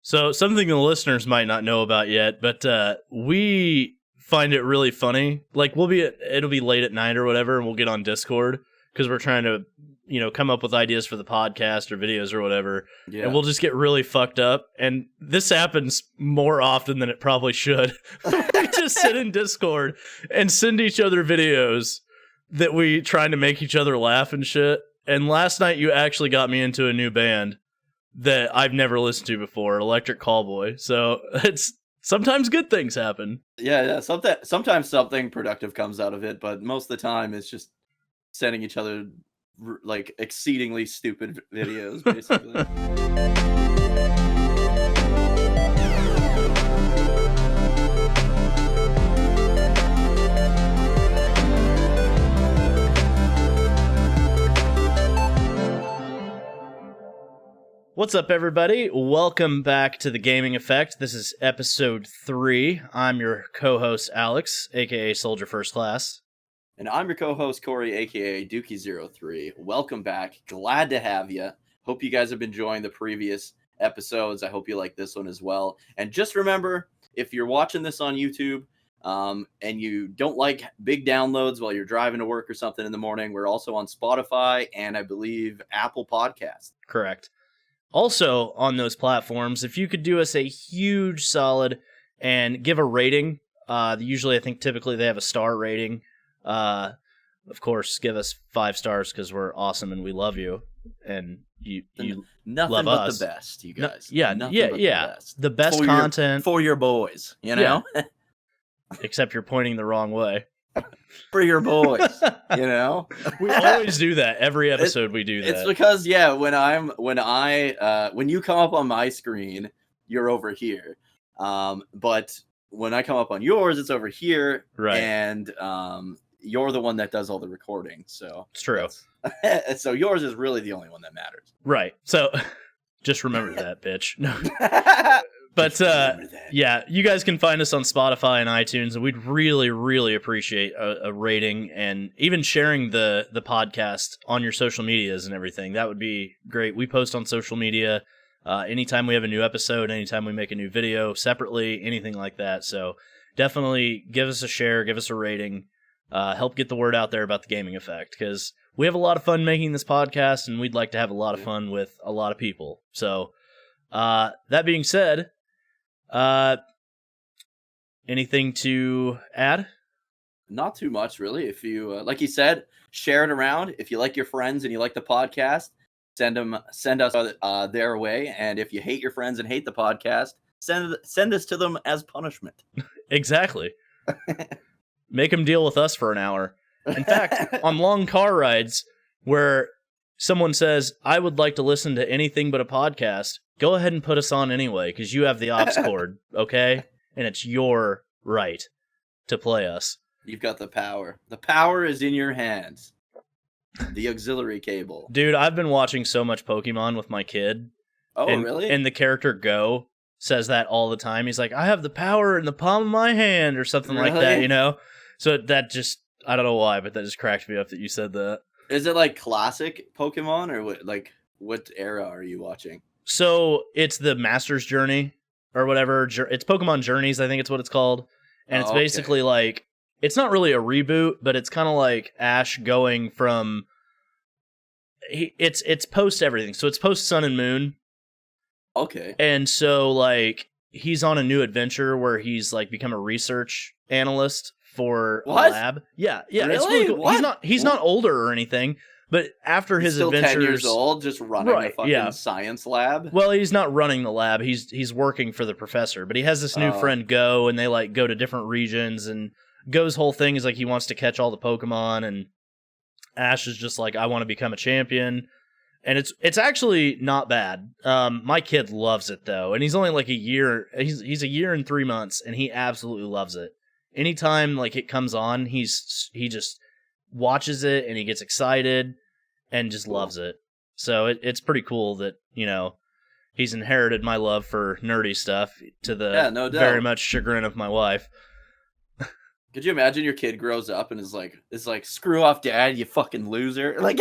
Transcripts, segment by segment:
So something the listeners might not know about yet, but we find it really funny. Like it'll be late at night or whatever, and we'll get on Discord because we're trying to, come up with ideas for the podcast or videos or whatever. Yeah. And we'll just get really fucked up. And this happens more often than it probably should. We just sit in Discord and send each other videos that we trying to make each other laugh and shit. And last night you actually got me into a new band that I've never listened to before, Electric Callboy. So it's sometimes good things happen. Yeah. Sometimes something productive comes out of it, but most of the time it's just sending each other like exceedingly stupid videos, basically. What's up, everybody? Welcome back to The Gaming Effect. This is episode 3. I'm your co-host, Alex, aka Soldier First Class. And I'm your co-host, Corey, aka dqxi. Welcome back. Glad to have you. Hope you guys have been enjoying the previous episodes. I hope you like this one as well. And just remember, if you're watching this on YouTube and you don't like big downloads while you're driving to work or something in the morning, we're also on Spotify and I believe Apple Podcasts. Correct. Also on those platforms, if you could do us a huge solid and give a rating, usually I think typically they have a star rating. Of course, give us 5 stars because we're awesome and we love you, and you nothing love but us. The best, you guys. The best content for your boys, you know. Yeah. Except you're pointing the wrong way. For your boys, you know. We always do that every episode. We do that. It's because when you come up on my screen, you're over here. But when I come up on yours, it's over here. Right. And you're the one that does all the recording. So it's true. So yours is really the only one that matters. Right. So just remember that, bitch. No. But yeah, you guys can find us on Spotify and iTunes, and we'd really, really appreciate a rating and even sharing the podcast on your social medias and everything. That would be great. We post on social media anytime we have a new episode, anytime we make a new video separately, anything like that. So definitely give us a share, give us a rating, help get the word out there about the Gaming Effect, because we have a lot of fun making this podcast, and we'd like to have a lot of fun with a lot of people. So that being said, anything to add? Not too much, really. If you, like you said, share it around. If you like your friends and you like the podcast, send us their way. And if you hate your friends and hate the podcast, send us to them as punishment. Exactly. Make them deal with us for an hour. In fact, on long car rides where someone says, I would like to listen to anything but a podcast, go ahead and put us on anyway, because you have the aux cord, okay? And it's your right to play us. You've got the power. The power is in your hands. The auxiliary cable. Dude, I've been watching so much Pokemon with my kid. Oh, really? And the character Go says that all the time. He's like, I have the power in the palm of my hand, or something like that, you know? So that just, I don't know why, but that just cracked me up that you said that. Is it like classic Pokemon, or what era are you watching? So it's the Master's Journey or whatever. It's Pokemon Journeys, I think it's what it's called. And it's basically like, it's not really a reboot, but it's kind of like Ash going from, it's post everything. So it's post Sun and Moon. Okay. And so like, he's on a new adventure where he's like become a research analyst for a lab. Yeah. Really? It's really cool. He's not older or anything. But after his still adventures, 10 years old, just running a fucking science lab. Well, he's not running the lab. He's working for the professor. But he has this new friend Go, and they like go to different regions. And Go's whole thing is like he wants to catch all the Pokemon, and Ash is just like, I want to become a champion. And it's actually not bad. My kid loves it though, and he's only like a year. He's a year and 3 months, and he absolutely loves it. Anytime like it comes on, he just watches it and he gets excited and just loves it. So it's pretty cool that, he's inherited my love for nerdy stuff to the very much chagrin of my wife. Could you imagine your kid grows up and is like, screw off dad, you fucking loser? Like,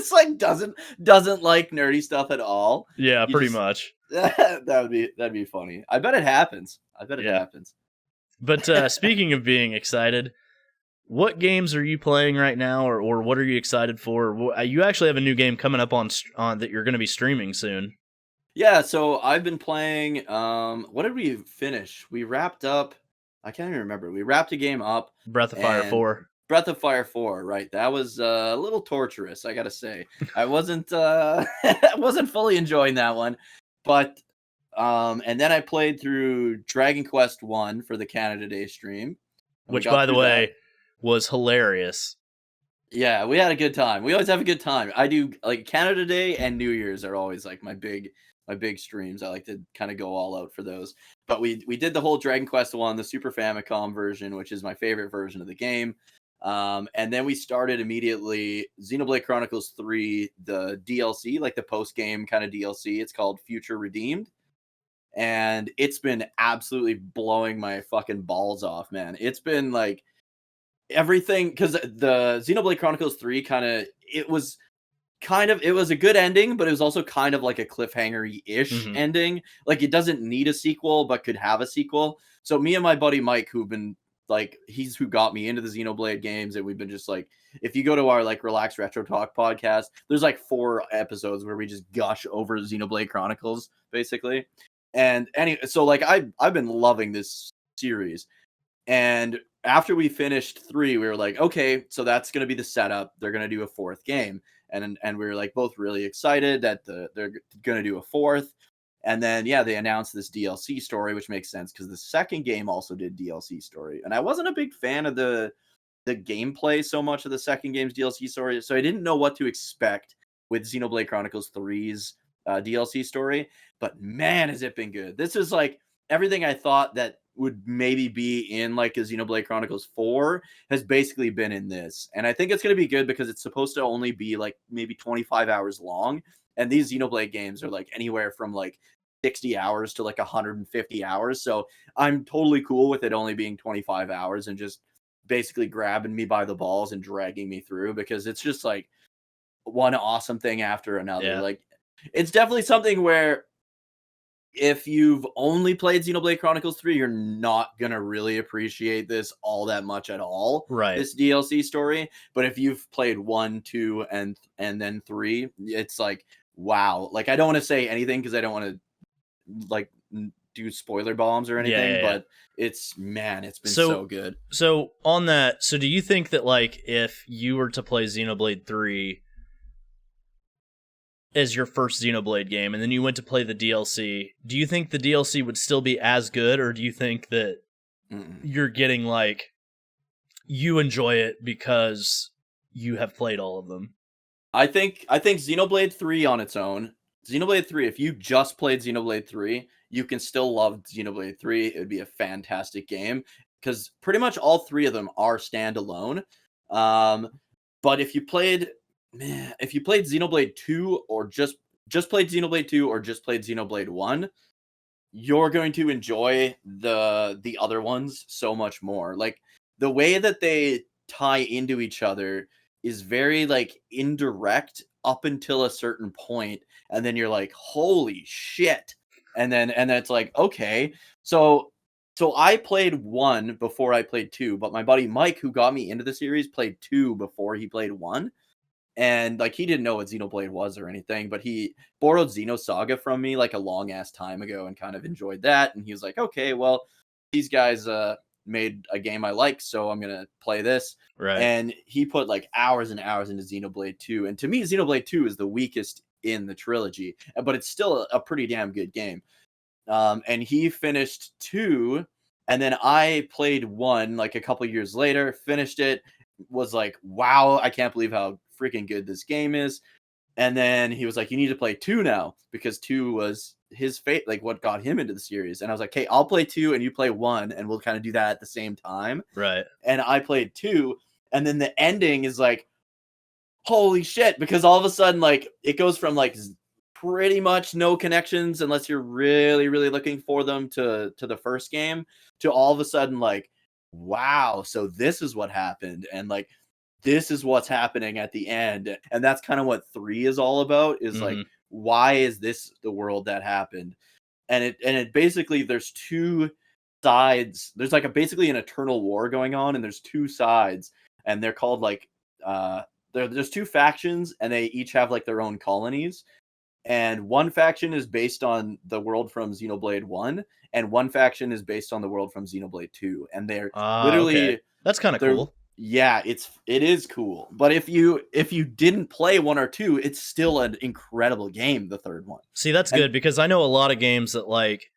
just like doesn't like nerdy stuff at all. Yeah, You pretty just much. that'd be funny. I bet it happens. It Yeah. happens. But speaking of being excited, what games are you playing right now, or what are you excited for? You actually have a new game coming up on that you're going to be streaming soon. Yeah, so I've been playing. What did we finish? We wrapped up. I can't even remember. We wrapped a game up. Breath of Fire and 4. Breath of Fire 4, right? That was a little torturous, I gotta say. I wasn't wasn't fully enjoying that one, but and then I played through Dragon Quest 1 for the Canada Day stream. Which, by the way, was hilarious. Yeah, we had a good time. We always have a good time. I do like Canada Day and New Year's are always like my big streams. I like to kind of go all out for those. But we did the whole Dragon Quest 1, the Super Famicom version, which is my favorite version of the game. And then we started immediately Xenoblade Chronicles 3, the DLC, like the post-game kind of DLC. It's called Future Redeemed. And it's been absolutely blowing my fucking balls off, man. It's been like everything, because the Xenoblade Chronicles 3 it was a good ending, but it was also kind of like a cliffhanger-ish ending. Like, it doesn't need a sequel, but could have a sequel. So me and my buddy Mike, who've been like, he's who got me into the Xenoblade games, and we've been just like, if you go to our like Relax Retro Talk podcast, there's like 4 episodes where we just gush over Xenoblade Chronicles, basically. And anyway, so like I've been loving this series. And after we finished 3, we were like, okay, so that's going to be the setup. They're going to do a 4th game. And we were like both really excited that they're going to do a 4th. And then, yeah, they announced this DLC story, which makes sense because the second game also did DLC story. And I wasn't a big fan of the gameplay so much of the second game's DLC story. So I didn't know what to expect with Xenoblade Chronicles 3's DLC story. But man, has it been good. This is like everything I thought that would maybe be in like a Xenoblade Chronicles 4 has basically been in this. And I think it's going to be good because it's supposed to only be like maybe 25 hours long. And these Xenoblade games are like anywhere from like 60 hours to like 150 hours. So I'm totally cool with it only being 25 hours and just basically grabbing me by the balls and dragging me through, because it's just like one awesome thing after another. Yeah. Like, it's definitely something where if you've only played Xenoblade Chronicles 3, you're not going to really appreciate this all that much at all. Right. This DLC story. But if you've played 1, 2, and then 3, it's like, wow. Like, I don't want to say anything because I don't want to like do spoiler bombs or anything, but it's been so good. So on that, so do you think that like if you were to play Xenoblade 3 as your first Xenoblade game, and then you went to play the DLC, do you think the DLC would still be as good, or do you think that you're getting like, you enjoy it because you have played all of them? I think Xenoblade 3 on its own, Xenoblade 3, if you just played Xenoblade 3, you can still love Xenoblade 3. It would be a fantastic game because pretty much all 3 of them are standalone. But if you played Xenoblade 2 or just played Xenoblade 2 or just played Xenoblade 1, you're going to enjoy the other ones so much more. Like, the way that they tie into each other is very like indirect up until a certain point, and then you're like, holy shit. And it's like, okay. So I played 1 before I played 2, but my buddy Mike, who got me into the series, played 2 before he played 1. And like, he didn't know what Xenoblade was or anything, but he borrowed Xenosaga from me like a long ass time ago and kind of enjoyed that. And he was like, okay, well, these guys made a game I like, so I'm gonna play this. Right. And he put like hours and hours into Xenoblade 2. And to me, Xenoblade 2 is the weakest in the trilogy, but it's still a pretty damn good game. And he finished 2, and then I played 1 like a couple years later, finished it, was like, wow, I can't believe how freaking good this game is. And then he was like, you need to play 2 now, because 2 was his fate, like what got him into the series. And I was like, hey, I'll play 2 and you play 1, and we'll kind of do that at the same time. Right. And I played 2, and then the ending is like, holy shit, because all of a sudden, like, it goes from like pretty much no connections unless you're really, really looking for them to the first game, to all of a sudden like, wow, so this is what happened. And like, this is what's happening at the end. And that's kind of what 3 is all about, is like, why is this the world that happened? And it basically, there's two sides. There's like basically an eternal war going on, and there's two sides, and they're called like there's two factions, and they each have like their own colonies. And one faction is based on the world from Xenoblade 1, and one faction is based on the world from Xenoblade 2. And they're literally okay. That's kind of cool. Yeah, it is cool. But if you didn't play 1 or 2, it's still an incredible game, the third one. See, that's good, because I know a lot of games that like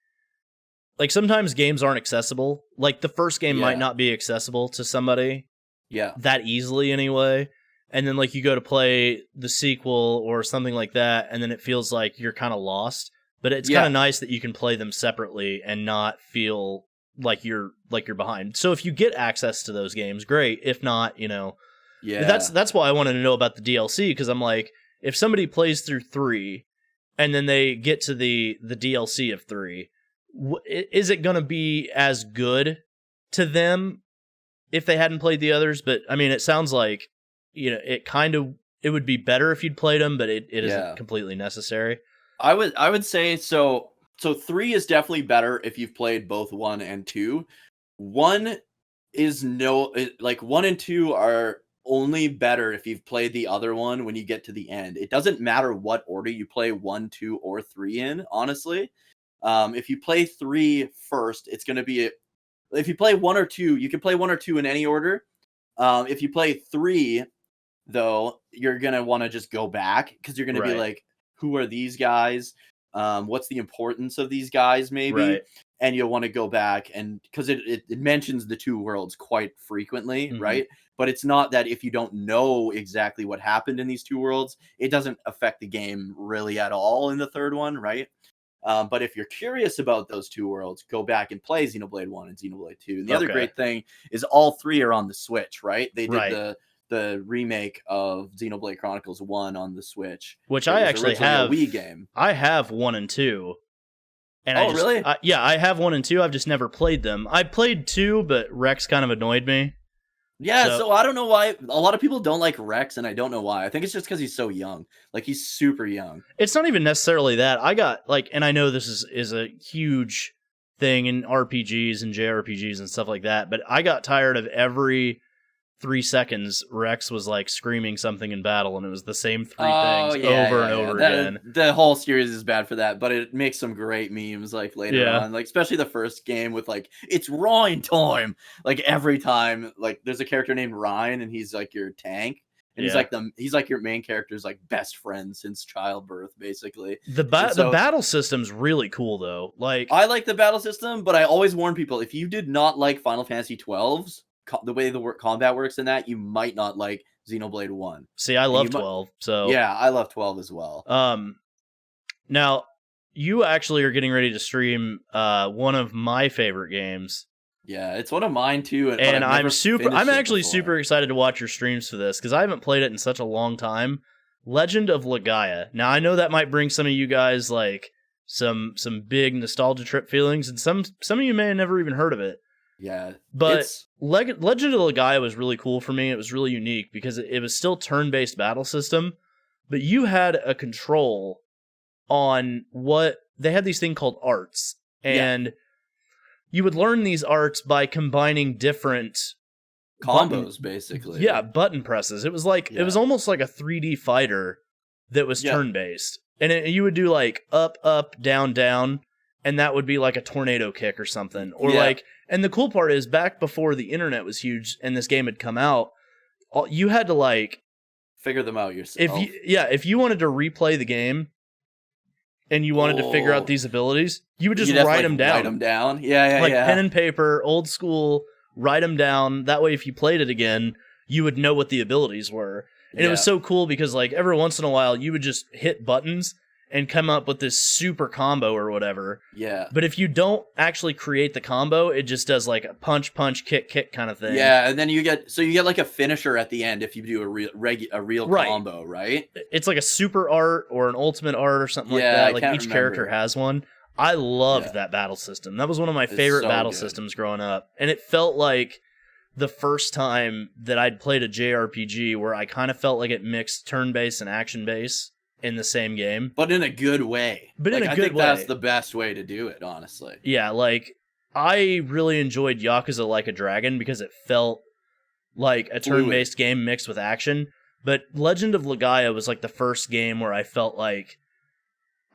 sometimes games aren't accessible. Like the first game might not be accessible to somebody that easily anyway. And then like you go to play the sequel or something like that, and then it feels like you're kind of lost. But it's kind of nice that you can play them separately and not feel like you're behind. So if you get access to those games, great. If not, that's why I wanted to know about the DLC, because I'm like, if somebody plays through 3 and then they get to the DLC of 3, is it going to be as good to them if they hadn't played the others? But I mean, it sounds like it would be better if you'd played them, but it isn't completely necessary. I would say so. So 3 is definitely better if you've played both 1 and 2. 1 is 1 and 2 are only better if you've played the other one when you get to the end. It doesn't matter what order you play 1, 2, or 3 in, honestly. If you play 3 first, it's going to be if you play 1 or 2, you can play 1 or 2 in any order. If you play 3, though, you're going to want to just go back, because you're going to be like, who are these guys? What's the importance of these guys, maybe? And you'll want to go back, and because it mentions the two worlds quite frequently, right? But it's not that if you don't know exactly what happened in these two worlds, it doesn't affect the game really at all in the third one, right? But if you're curious about those two worlds, go back and play Xenoblade 1 and Xenoblade 2. And the other great thing is all 3 are on the Switch, right? They did the remake of Xenoblade Chronicles 1 on the Switch, which I actually have. A Wii game. I have 1 and 2. And really? I have 1 and 2. I've just never played them. I played 2, but Rex kind of annoyed me. Yeah, so I don't know why. A lot of people don't like Rex, and I don't know why. I think it's just because he's so young. Like, he's super young. It's not even necessarily that. I got, and I know this is a huge thing in RPGs and JRPGs and stuff like that, but I got tired of every 3 seconds Rex was screaming something in battle, and it was the same 3 things over and over again. The whole series is bad for that, but it makes some great memes later on, especially the first game with it's Ryan time. Every time, there's a character named Ryan, and he's your tank, and he's your main character's best friend since childbirth, basically. The battle system's really cool though. I like the battle system, but I always warn people, if you did not like Final Fantasy 12's the way the combat works in that, you might not like Xenoblade 1. See, I love 12, so... Yeah, I love 12 as well. Now, you actually are getting ready to stream one of my favorite games. Yeah, it's one of mine too. And I'm actually super excited to watch your streams for this, because I haven't played it in such a long time. Legend of Legaia. Now, I know that might bring some of you guys, some big nostalgia trip feelings, and some of you may have never even heard of it. Yeah, but Legend of Legaia was really cool for me. It was really unique because it was still turn-based battle system, but you had a control on they had these things called arts, and you would learn these arts by combining different combos, basically. Yeah, button presses. It was it was almost like a 3D fighter that was turn-based, and you would do up, up, down, down. And that would be a tornado kick or something. Or and the cool part is, back before the internet was huge and this game had come out, you had to figure them out yourself. If you wanted to replay the game and you wanted to figure out these abilities, you would just write them down. Write them down. Yeah. Pen and paper, old school, write them down. That way, if you played it again, you would know what the abilities were. And it was so cool because every once in a while you would just hit buttons and come up with this super combo or whatever. Yeah. But if you don't actually create the combo, it just does a punch, punch, kick, kick kind of thing. Yeah, and then you get a finisher at the end if you do a real combo, right? It's a super art or an ultimate art or something like that. Each character has one. I loved that battle system. That was one of my favorite battle systems growing up. And it felt the first time that I'd played a JRPG where I kind of felt like it mixed turn-based and action-based in the same game. But in a good way. But in a I good think way. that's the best way to do it, honestly. Yeah, like, I really enjoyed Yakuza Like a Dragon because it felt like a turn-based game mixed with action. But Legend of Legaia was like the first game where I felt like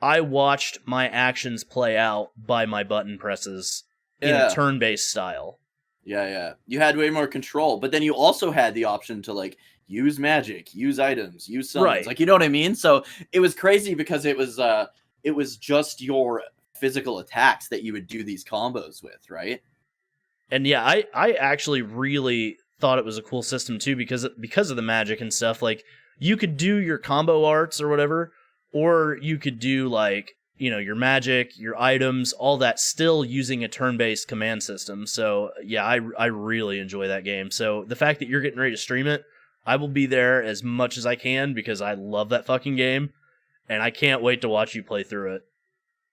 I watched my actions play out by my button presses in a turn-based style. Yeah. You had way more control, but then you also had the option to like use magic, use items, use summons. Right. Like, you know what I mean? So it was crazy because it was just your physical attacks that you would do these combos with, right? And yeah, I actually really thought it was a cool system too because of the magic and stuff. Like, you could do your combo arts or whatever, or you could do like, you know, your magic, your items, all that still using a turn-based command system. So yeah, I really enjoy that game. So the fact that you're getting ready to stream it, I will be there as much as I can because I love that fucking game, and I can't wait to watch you play through it.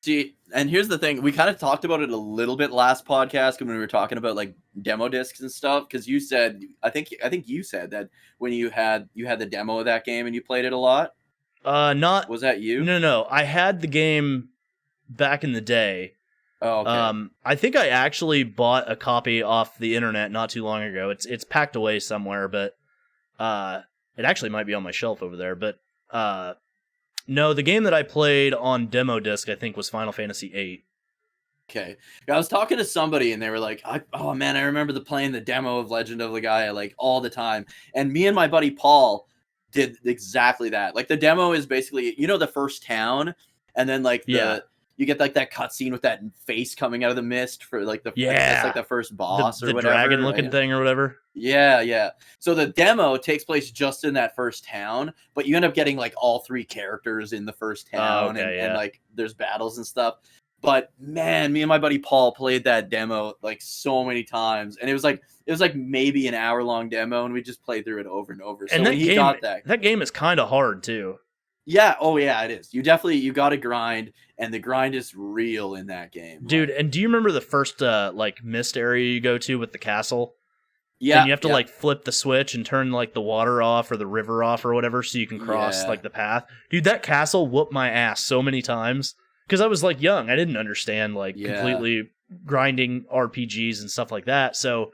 See, and here's the thing. We kind of talked about it a little bit last podcast when we were talking about like demo discs and stuff, because you said, I think you said that when you had the demo of that game and you played it a lot. Not Was that you? No. I had the game back in the day. Oh, okay. I think I actually bought a copy off the internet not too long ago. It's packed away somewhere, but it actually might be on my shelf over there. But no, the game that I played on demo disc, I think, was Final Fantasy VIII. Okay. I was talking to somebody and they were like, oh man, I remember playing the demo of Legend of Legaia like all the time. And me and my buddy Paul did exactly that. Like, the demo is basically, you know, the first town, and then like you get like that cutscene with that face coming out of the mist for like that's like the first boss or whatever. The dragon looking thing or whatever. Yeah. So the demo takes place just in that first town, but you end up getting like all three characters in the first town, and like there's battles and stuff. But man, me and my buddy Paul played that demo like so many times, and it was like maybe an hour-long demo, and we just played through it over and over. So and when he got that game is kind of hard too. Yeah, oh yeah, it is. You got to grind, and the grind is real in that game, dude. And do you remember the first like mist area you go to with the castle? Yeah, and you have to like flip the switch and turn like the water off or the river off or whatever, so you can cross like the path. Dude, that castle whooped my ass so many times. Because I was like young, I didn't understand like completely grinding RPGs and stuff like that. So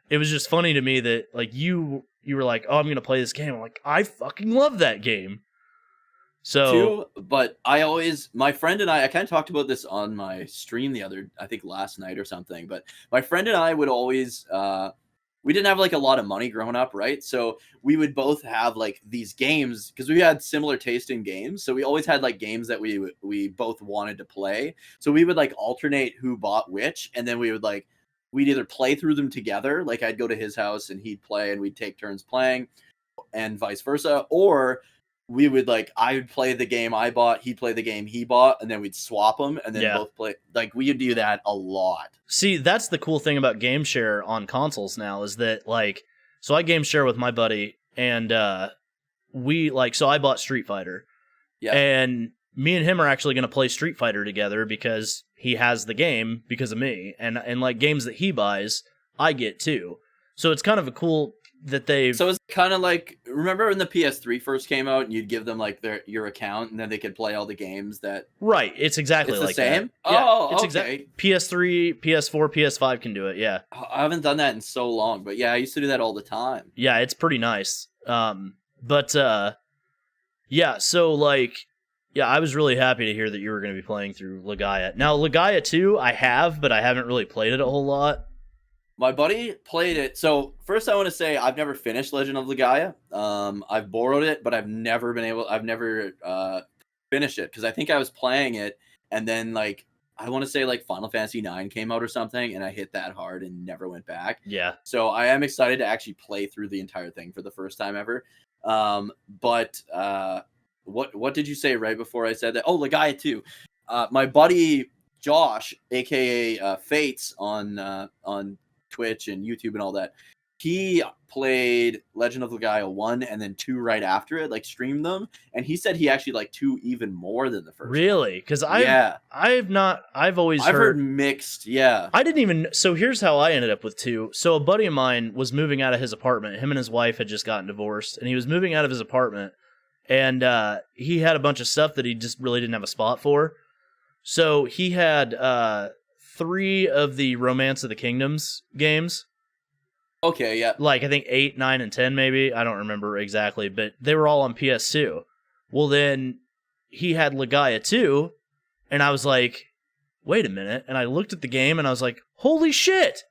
it was just funny to me that like you were like, "Oh, I'm gonna play this game." I'm like, I fucking love that game. So, but my friend and I kind of talked about this on my stream I think last night or something. But my friend and I would always we didn't have like a lot of money growing up, right? So we would both have like these games because we had similar taste in games. So we always had like games that we both wanted to play. So we would like alternate who bought which, and then we'd either play through them together. Like, I'd go to his house and he'd play, and we'd take turns playing, and vice versa. Or we would I would play the game I bought, he'd play the game he bought, and then we'd swap them, and then both play. Like, we would do that a lot. See, that's the cool thing about game share on consoles now, is that so I game share with my buddy, and so I bought Street Fighter, and me and him are actually going to play Street Fighter together because he has the game because of me, and like games that he buys, I get too. So it's kind of a cool that they've. So it's kind of like, remember when the PS3 first came out and you'd give them your account and then they could play all the games that. Right, it's exactly it's like the same. That. Yeah, oh, it's okay. PS3, PS4, PS5 can do it. Yeah, I haven't done that in so long, but yeah, I used to do that all the time. Yeah, it's pretty nice. But yeah, so I was really happy to hear that you were going to be playing through Legaia. Now, Legaia 2, I have, but I haven't really played it a whole lot. My buddy played it. So first I want to say I've never finished Legend of Legaia. I've borrowed it, but I've never finished it because I think I was playing it and then I want to say Final Fantasy 9 came out or something, and I hit that hard and never went back. Yeah. So I am excited to actually play through the entire thing for the first time ever. But what did you say right before I said that? Oh, Legaia 2. My buddy Josh, aka Fates on Twitch and YouTube and all that, he played Legend of Legaia 1 and then 2 right after it, like streamed them, and he said he actually liked 2 even more than the first one. Really? Because Yeah. I've always I've heard mixed, yeah. I didn't even. So here's how I ended up with 2. So a buddy of mine was moving out of his apartment. Him and his wife had just gotten divorced, and he was moving out of his apartment, and he had a bunch of stuff that he just really didn't have a spot for. So he had 3 of the Romance of the Kingdoms games. Okay, yeah. Like, I think 8, 9, and 10, maybe. I don't remember exactly, but they were all on PS2. Well, then he had Legaia 2, and I was like, wait a minute. And I looked at the game, and I was like, holy shit!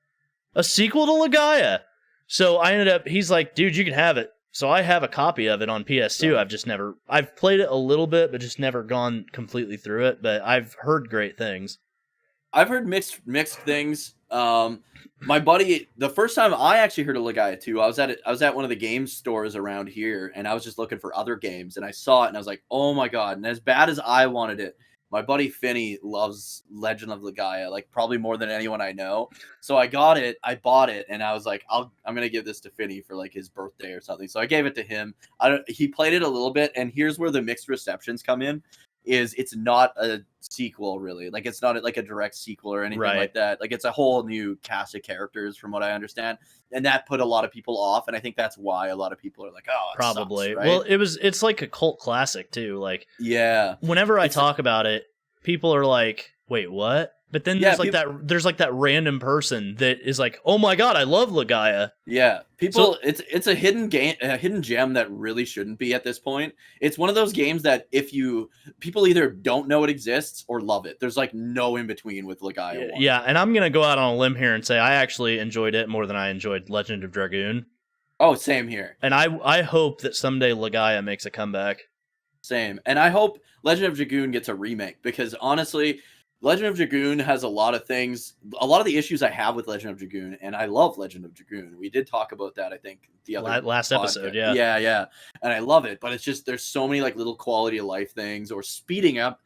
A sequel to Legaia! So I ended up, he's like, dude, you can have it. So I have a copy of it on PS2. I've played it a little bit, but just never gone completely through it. But I've heard great things. I've heard mixed things. My buddy, the first time I actually heard of Legaia 2, I was at one of the game stores around here, and I was just looking for other games, and I saw it, and I was like, oh my god! And as bad as I wanted it, my buddy Finney loves Legend of Legaia, like probably more than anyone I know. So I bought it, and I was like, I'm gonna give this to Finney for like his birthday or something. So I gave it to him. He played it a little bit, and here's where the mixed receptions come in. Is it's not a sequel really, like it's not like a direct sequel or anything like that. Like it's a whole new cast of characters from what I understand, and that put a lot of people off, and I think that's why a lot of people are like, oh, probably sucks, right? Well, it's like a cult classic too. Like, yeah, whenever I talk about it, people are like, wait, what? But then there's like that random person that is like, oh my god, I love Legaia. Yeah, it's a hidden game, a hidden gem that really shouldn't be at this point. It's one of those games that people either don't know it exists or love it. There's like no in between with Legaia 1. Yeah, and I'm gonna go out on a limb here and say I actually enjoyed it more than I enjoyed Legend of Dragoon. Oh, same here. And I hope that someday Legaia makes a comeback. Same, and I hope Legend of Dragoon gets a remake, because honestly, Legend of Dragoon has a lot of things, a lot of the issues I have with Legend of Dragoon, and I love Legend of Dragoon. We did talk about that, I think, the other last episode, yeah. Yeah, and I love it, but it's just, there's so many like little quality of life things, or speeding up,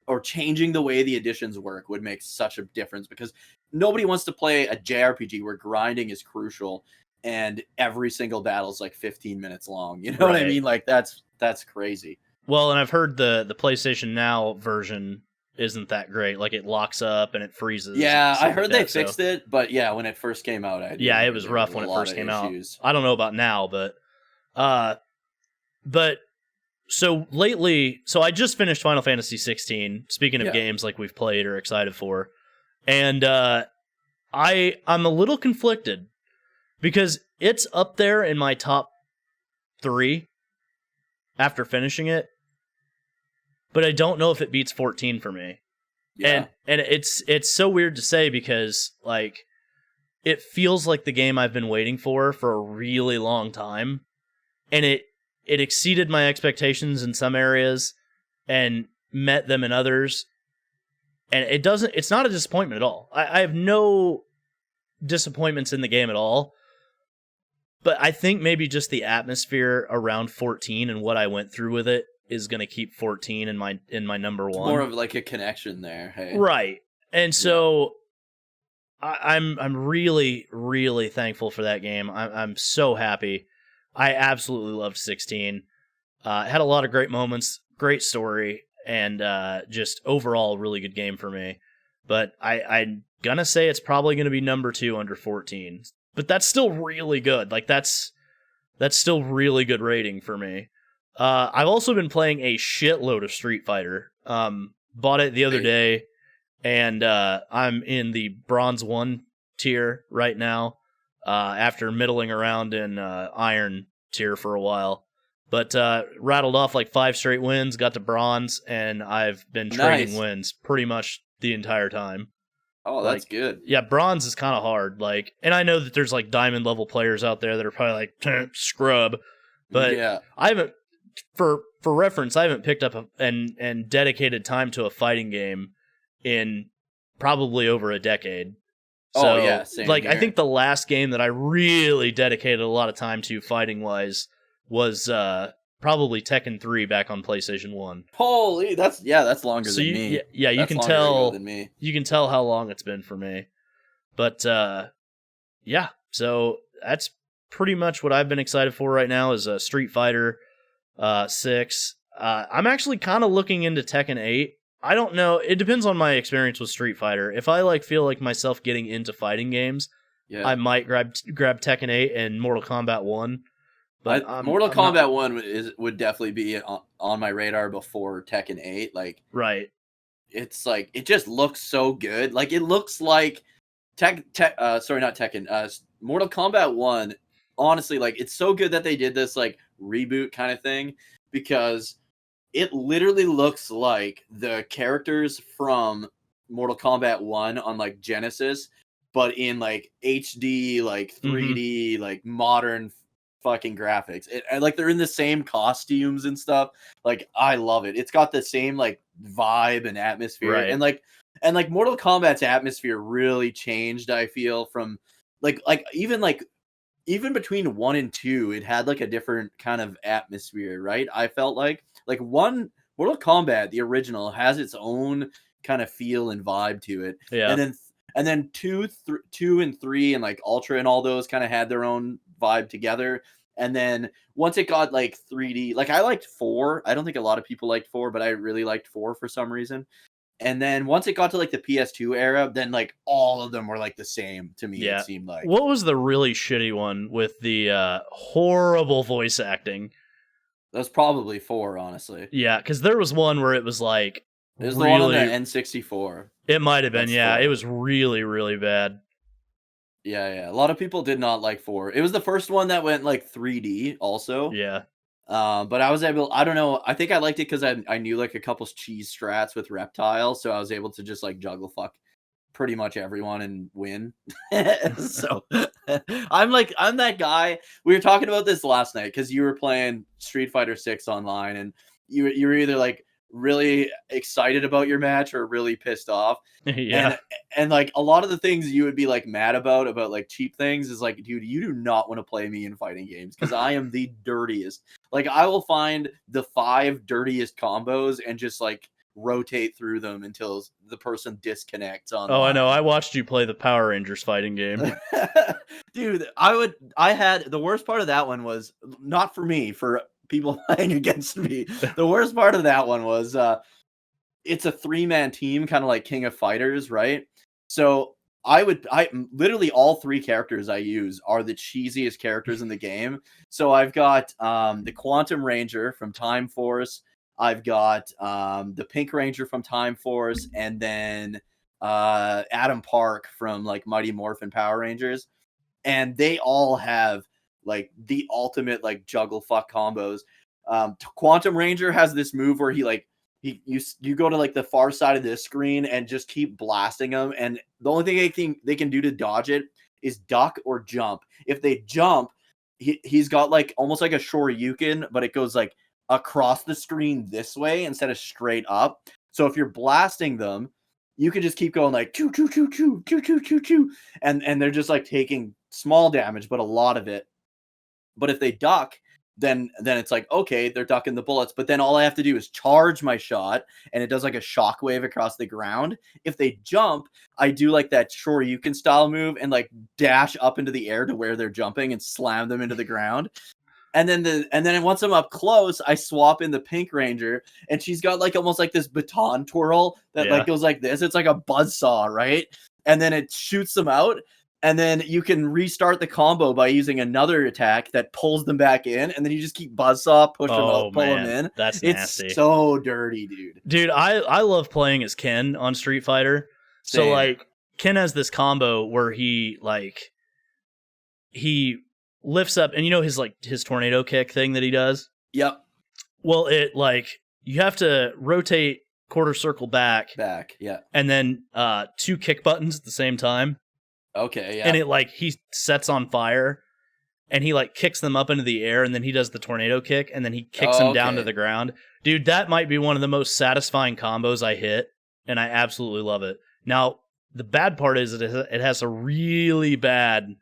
or changing the way the additions work would make such a difference, because nobody wants to play a JRPG where grinding is crucial, and every single battle is like 15 minutes long. You know what I mean? Like, that's crazy. Well, and I've heard the PlayStation Now version isn't that great. Like, it locks up and it freezes. Yeah, I heard they fixed it, but yeah, when it first came out, it was rough when it first came out. I don't know about now, but so lately, so I just finished Final Fantasy 16. Speaking of games like we've played or excited for, and I'm a little conflicted because it's up there in my top 3 after finishing it, but I don't know if it beats 14 for me. Yeah. And it's so weird to say, because like it feels like the game I've been waiting for a really long time, and it exceeded my expectations in some areas and met them in others. And it's not a disappointment at all. I have no disappointments in the game at all. But I think maybe just the atmosphere around 14 and what I went through with it is going to keep 14 in my number 1. More of like a connection there, hey. Right. And so I'm really, really thankful for that game. I'm so happy. I absolutely loved 16. It had a lot of great moments, great story, and just overall really good game for me. But I'm gonna say it's probably going to be number 2 under 14. But that's still really good. Like, that's still really good rating for me. I've also been playing a shitload of Street Fighter. Bought it the other day, and I'm in the Bronze 1 tier right now, after middling around in Iron tier for a while. But rattled off like 5 straight wins, got to Bronze, and I've been trading wins pretty much the entire time. Oh, that's good. Yeah, Bronze is kind of hard. Like, and I know that there's like Diamond level players out there that are probably like scrub, but yeah. I haven't, for reference, I haven't picked up and dedicated time to a fighting game in probably over a decade. So, same like, here. I think the last game that I really dedicated a lot of time to fighting wise was probably Tekken 3 back on PlayStation 1. Holy, that's longer than me. Yeah, you can tell. You can tell how long it's been for me. But yeah, so that's pretty much what I've been excited for right now is Street Fighter 6. I'm actually kind of looking into Tekken 8. I don't know. It depends on my experience with Street Fighter. If I like feel like myself getting into fighting games, I might grab Tekken 8 and Mortal Kombat 1. But Mortal Kombat 1 would definitely be on my radar before Tekken 8. Like, right. It's like, it just looks so good. Like, it looks like not Tekken. Mortal Kombat 1, honestly, like, it's so good that they did this, like, reboot kind of thing, because it literally looks like the characters from Mortal Kombat 1 on, like, Genesis, but in, like, HD, like, 3D, like, modern fucking graphics. And like, they're in the same costumes and stuff. Like, I love it. It's got the same, like, vibe and atmosphere. Right. And like Mortal Kombat's atmosphere really changed, I feel, from even between 1 and 2, it had like a different kind of atmosphere, right? I felt like Mortal Kombat, the original, has its own kind of feel and vibe to it. Yeah. And then 2 and 3 and like Ultra and all those kind of had their own vibe together. And then once it got like 3D, like, I liked 4. I don't think a lot of people liked 4, but I really liked 4 for some reason. And then once it got to like the PS2 era, then like all of them were like the same to me. Yeah. It seemed like. What was the really shitty one with the horrible voice acting? That was probably 4, honestly. Yeah, because there was one where it was like, it was the one on the N64. It might have been. That's 4. It was really, really bad. Yeah. A lot of people did not like 4. It was the first one that went like 3D also. Yeah. But I was able, I don't know, I think I liked it because I knew like a couple cheese strats with Reptile, so I was able to just like juggle fuck pretty much everyone and win. So I'm that guy. We were talking about this last night because you were playing Street Fighter 6 online, and you were either like really excited about your match or really pissed off. Yeah. And like, a lot of the things you would be like mad about like cheap things is like, dude, you do not want to play me in fighting games because I am the dirtiest. Like, I will find the 5 dirtiest combos and just like rotate through them until the person disconnects on. Oh, I know. I watched you play the Power Rangers fighting game. Dude, the worst part of that one was not for me, for people playing against me. The worst part of that one was it's a 3-man team, kind of like King of Fighters, right? So I literally all 3 characters I use are the cheesiest characters in the game. So I've got the Quantum Ranger from Time Force, I've got the Pink Ranger from Time Force, and then Adam Park from like Mighty Morphin Power Rangers. And they all have like the ultimate like juggle fuck combos. Quantum Ranger has this move where you go to like the far side of this screen and just keep blasting them, and the only thing they can do to dodge it is duck or jump. If they jump, he's got like almost like a Shoryuken, but it goes like across the screen this way instead of straight up. So if you're blasting them, you can just keep going like choo choo choo choo choo choo choo choo, and they're just like taking small damage but a lot of it. But if they duck, then it's like, okay, they're ducking the bullets, but then all I have to do is charge my shot and it does like a shockwave across the ground. If they jump, I do like that Shoryuken style move and like dash up into the air to where they're jumping and slam them into the ground. And then once I'm up close, I swap in the Pink Ranger, and she's got like almost like this baton twirl that like goes like this. It's like a buzzsaw, right? And then it shoots them out. And then you can restart the combo by using another attack that pulls them back in, and then you just keep buzzsaw, push them up, pull them in. That's nasty. It's so dirty, dude. Dude, I love playing as Ken on Street Fighter. Same. So like, Ken has this combo where he lifts up, and you know his tornado kick thing that he does? Yep. Well, it like, you have to rotate quarter circle back, yeah. And then 2 kick buttons at the same time. Okay, yeah. And it like, he sets on fire, and he like kicks them up into the air, and then he does the tornado kick, and then he kicks them down to the ground. Dude, that might be one of the most satisfying combos I hit, and I absolutely love it. Now, the bad part is that it has a really bad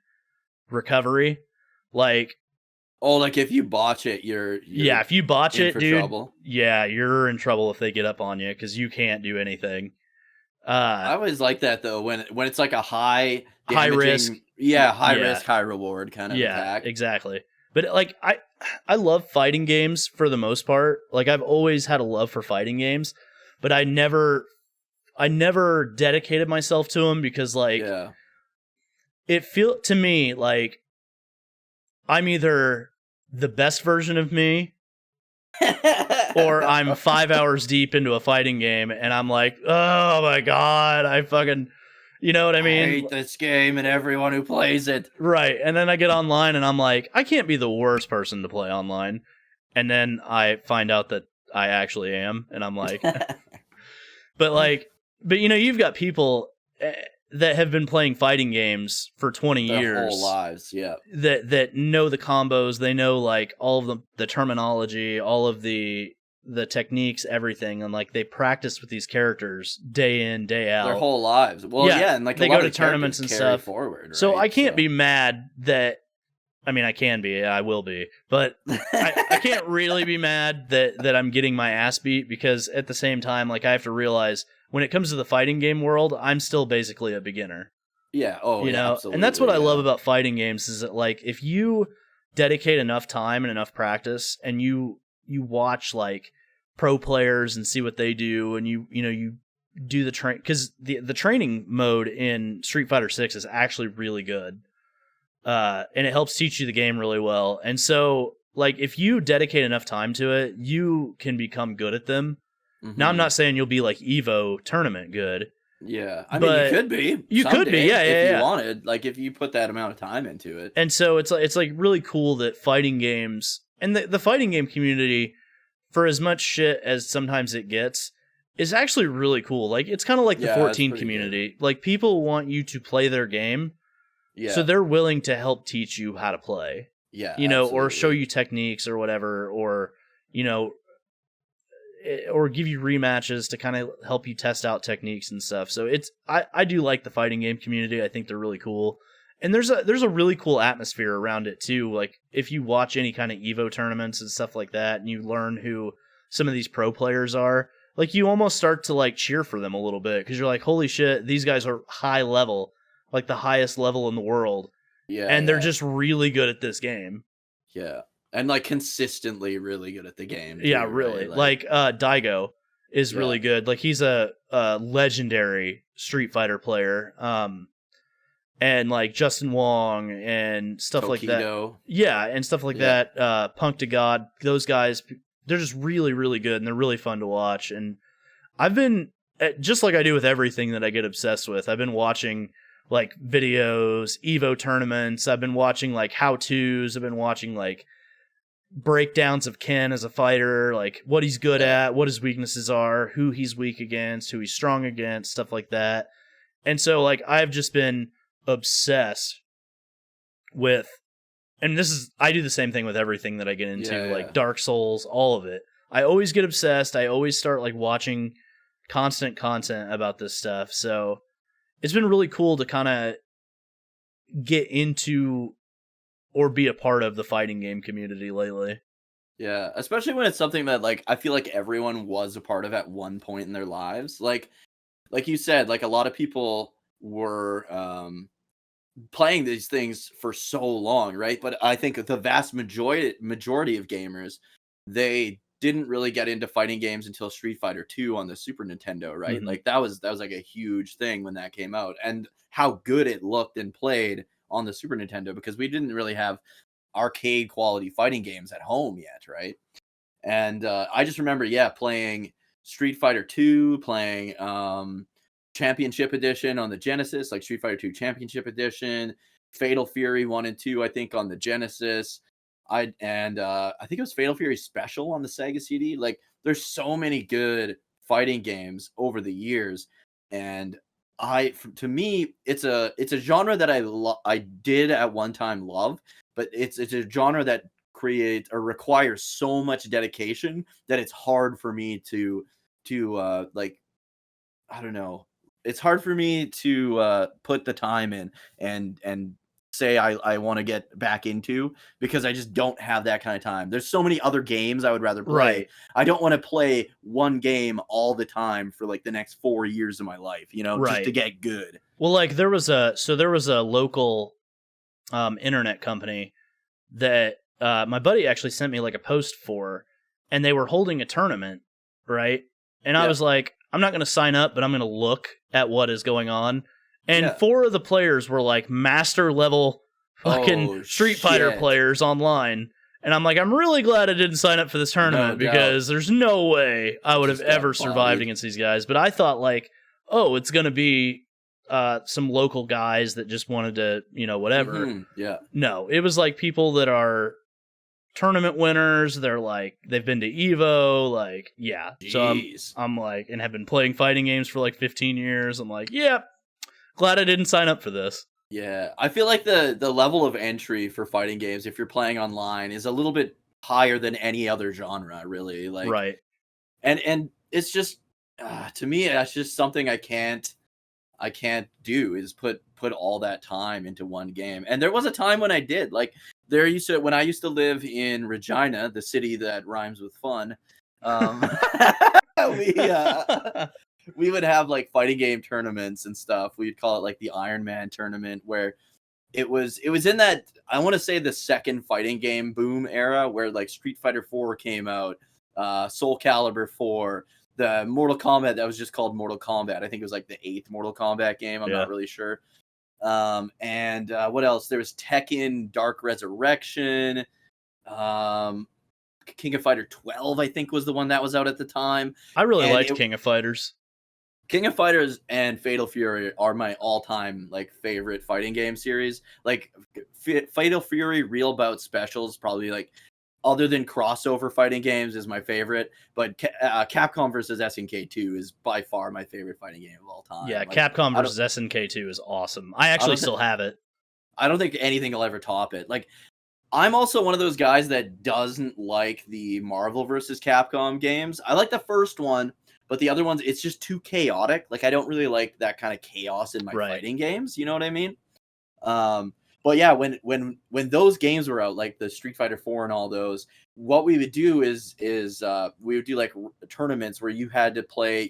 recovery. Like, like if you botch it, you're if you botch it, dude, trouble. Yeah, you're in trouble if they get up on you, because you can't do anything. I always like that though, when it's like a high risk, Yeah, high Yeah. risk, high reward kind of attack. Exactly. But like I love fighting games for the most part. Like I've always had a love for fighting games, but I never dedicated myself to them because like it feel to me like I'm either the best version of me or I'm 5 hours deep into a fighting game and I'm like, oh my god, I fucking, you know what I mean? I hate this game and everyone who plays it. Right. And then I get online and I'm like, I can't be the worst person to play online. And then I find out that I actually am. And I'm like, but you know, you've got people that have been playing fighting games for 20 Their years. whole lives, yeah. That know the combos. They know like all of the terminology, all of the techniques, everything, and like they practice with these characters day in, day out, their whole lives. Well, yeah, and like they a lot go to of tournaments and stuff forward. Right? So I can't be mad that. I mean, I can be, I will be, but I can't really be mad that I'm getting my ass beat because at the same time, like I have to realize when it comes to the fighting game world, I'm still basically a beginner. Yeah. Oh, you know, absolutely, and that's what I love about fighting games is that like if you dedicate enough time and enough practice and you watch like pro players and see what they do and you do the train because the training mode in Street Fighter 6 is actually really good. And it helps teach you the game really well. And so, like, if you dedicate enough time to it, you can become good at them. Mm-hmm. Now, I'm not saying you'll be like Evo tournament good. Yeah, I mean, you could be. You could be, if you wanted, like, if you put that amount of time into it. And so it's like really cool that fighting games and the fighting game community, for as much shit as sometimes it gets, is actually really cool. Like, it's kind of like the 14 community. Good. Like, people want you to play their game. Yeah. So they're willing to help teach you how to play. Yeah. You know, absolutely. Or show you techniques or whatever, or, you know, or give you rematches to kind of help you test out techniques and stuff. So I do like the fighting game community. I think they're really cool. And there's a really cool atmosphere around it too. Like if you watch any kind of Evo tournaments and stuff like that and you learn who some of these pro players are, like you almost start to like cheer for them a little bit because you're like, holy shit, these guys are high level. Like the highest level in the world. Yeah. And they're just really good at this game. Yeah. And like consistently really good at the game. Too, yeah, really. Right? Like Daigo is really good. Like he's a legendary Street Fighter player. And like Justin Wong and stuff like that. Yeah, and stuff like that. Punk to God. Those guys, they're just really, really good and they're really fun to watch. And I've been, just like I do with everything that I get obsessed with, I've been watching like videos, Evo tournaments. I've been watching like how-tos. I've been watching like breakdowns of Ken as a fighter, like what he's good at, what his weaknesses are, who he's weak against, who he's strong against, stuff like that. And so like I've just been obsessed with, and I do the same thing with everything that I get into, like Dark Souls, all of it. I always get obsessed. I always start like watching constant content about this stuff. So it's been really cool to kind of get into or be a part of the fighting game community lately. Yeah, especially when it's something that like I feel like everyone was a part of at one point in their lives. Like you said, like a lot of people were playing these things for so long, right? But I think the vast majority of gamers, they didn't really get into fighting games until Street Fighter 2 on the Super Nintendo, right? Mm-hmm. Like that was like a huge thing when that came out, and how good it looked and played on the Super Nintendo, because we didn't really have arcade quality fighting games at home yet, right? And I just remember, playing Street Fighter 2, playing Championship Edition on the Genesis, like Street Fighter 2 Championship Edition, Fatal Fury 1 and 2, I think on the Genesis. I think it was Fatal Fury Special on the Sega CD. Like, there's so many good fighting games over the years, and to me, it's a genre that I did at one time love, but it's a genre that creates or requires so much dedication that it's hard for me to like, I don't know. It's hard for me to put the time in and say I want to get back into, because I just don't have that kind of time. There's so many other games I would rather play. Right. I don't want to play one game all the time for like the next 4 years of my life, just to get good. Well, like there was a local internet company that my buddy actually sent me like a post for, and they were holding a tournament, right? And I was like, I'm not going to sign up, but I'm going to look at what is going on. And 4 of the players were like master level fucking Street Fighter players online. And I'm like, I'm really glad I didn't sign up for this tournament because there's no way I would have ever survived against these guys. But I thought like, oh, it's going to be some local guys that just wanted to, whatever. Mm-hmm. Yeah. No, it was like people that are tournament winners. They're like, they've been to Evo, like, yeah. Jeez. So I'm like, and have been playing fighting games for like 15 years. I'm like, yeah, glad I didn't sign up for this. Yeah, I feel like the level of entry for fighting games, if you're playing online, is a little bit higher than any other genre, really. Like, right. And it's just to me, that's just something I can't do, is put all that time into one game. And there was a time when I did. Like, when I used to live in Regina, the city that rhymes with fun. We would have like fighting game tournaments and stuff. We'd call it like the Iron Man tournament, where it was in that, I want to say, the second fighting game boom era, where like Street Fighter 4 came out, Soul Calibur 4, the Mortal Kombat that was just called Mortal Kombat. I think it was like the 8th Mortal Kombat game. I'm not really sure. And what else? There was Tekken, Dark Resurrection, King of Fighter 12, I think, was the one that was out at the time. I really liked King of Fighters. King of Fighters and Fatal Fury are my all-time like favorite fighting game series. Like Fatal Fury Real Bout Specials, probably like, other than crossover fighting games, is my favorite. But Capcom versus SNK 2 is by far my favorite fighting game of all time. Yeah, like, Capcom versus SNK 2 is awesome. I actually still have it. I don't think anything will ever top it. Like, I'm also one of those guys that doesn't like the Marvel versus Capcom games. I like the first one, but the other ones, it's just too chaotic. Like, I don't really like that kind of chaos in my fighting games. You know what I mean? But yeah, when those games were out, like the Street Fighter 4 and all those, what we would do is we would do like tournaments where you had to play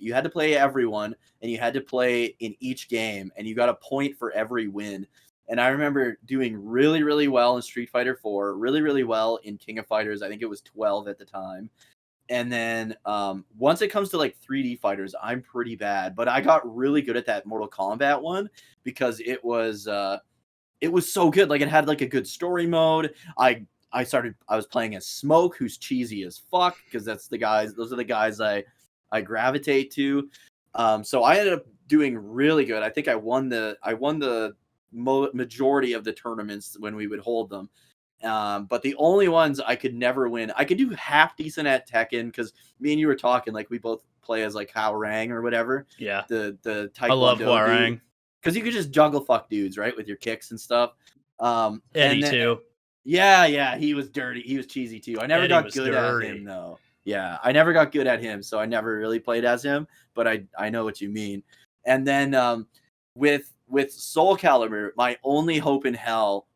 everyone, and you had to play in each game, and you got a point for every win. And I remember doing really, really well in Street Fighter 4, really, really well in King of Fighters. I think it was 12 at the time. And then once it comes to like 3D fighters, I'm pretty bad. But I got really good at that Mortal Kombat one, because it was so good. Like, it had like a good story mode. I was playing as Smoke, who's cheesy as fuck, because those are the guys I gravitate to. So I ended up doing really good. I think I won the majority of the tournaments when we would hold them. But the only ones I could never win, I could do half decent at Tekken, because me and you were talking, like, we both play as like Hwoarang or whatever. Yeah. The Taekwondo I love Hwoarang. Because you could just juggle fuck dudes, right, with your kicks and stuff. Eddie too. Yeah, he was dirty. He was cheesy too. I never got good at him though. Yeah, I never got good at him, so I never really played as him. But I know what you mean. And then with Soul Calibur, my only hope in hell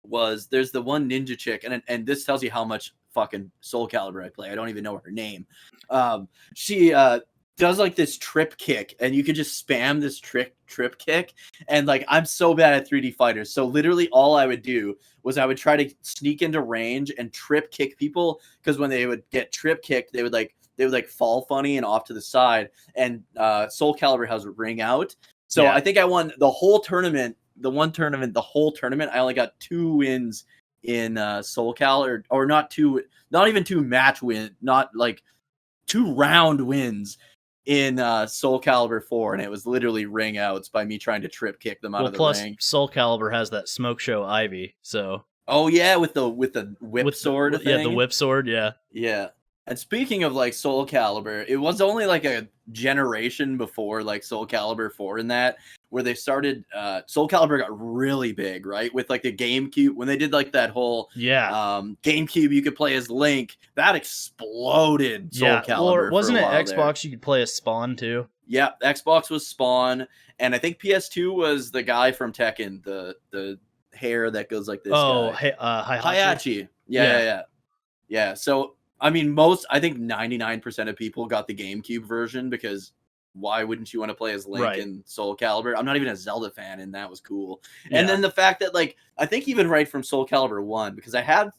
was, there's the one ninja chick, and this tells you how much fucking Soul Calibur I play. I don't even know her name. She does like this trip kick, and you can just spam this trip kick. And like, I'm so bad at 3D fighters, so literally all I would do was I would try to sneak into range and trip kick people, because when they would get trip kicked, they would fall funny and off to the side. And Soul Calibur has a ring out, so yeah. I think I won the whole tournament. The whole tournament, I only got 2 wins in Soul Calibur, or not even 2 match wins, not like 2 round wins in Soul Calibur 4, and it was literally ring outs by me trying to trip kick them out of the ring. Plus, Soul Calibur has that Smoke Show Ivy, so. Oh yeah, with the whip sword thing. Yeah, the whip sword, yeah. Yeah. And speaking of like Soul Calibur, it was only like a generation before like Soul Calibur 4 and that, where they started Soul Calibur got really big, right? With like the GameCube, when they did like that whole GameCube, you could play as Link. That exploded Soul Calibur. Well, wasn't it Xbox you could play as Spawn too? Yeah, Xbox was Spawn, and I think PS2 was the guy from Tekken, the hair that goes like this. Oh, Hayachi. Yeah. So I mean, I think 99% of people got the GameCube version, because why wouldn't you want to play as Link Right. in Soul Calibur? I'm not even a Zelda fan, and that was cool. Yeah. And then the fact that, like, I think even right from Soul Calibur 1, because I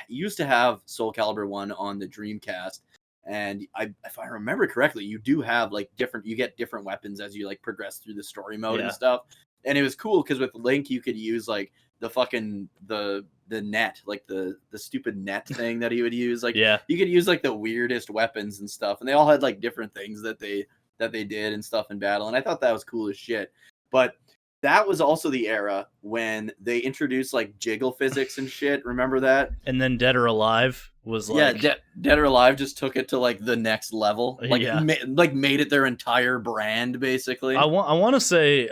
used to have Soul Calibur 1 on the Dreamcast, and if I remember correctly, you do have like you get different weapons as you like progress through the story mode and stuff. And it was cool because with Link you could use like the fucking the net, like the stupid net thing that he would use. Like you could use like the weirdest weapons and stuff, and they all had like different things that they did and stuff in battle, and I thought that was cool as shit. But that was also the era when they introduced like jiggle physics and shit. Remember that? And then Dead or Alive was like... Yeah, Dead or Alive just took it to like the next level. Like, made it their entire brand, basically. I want to say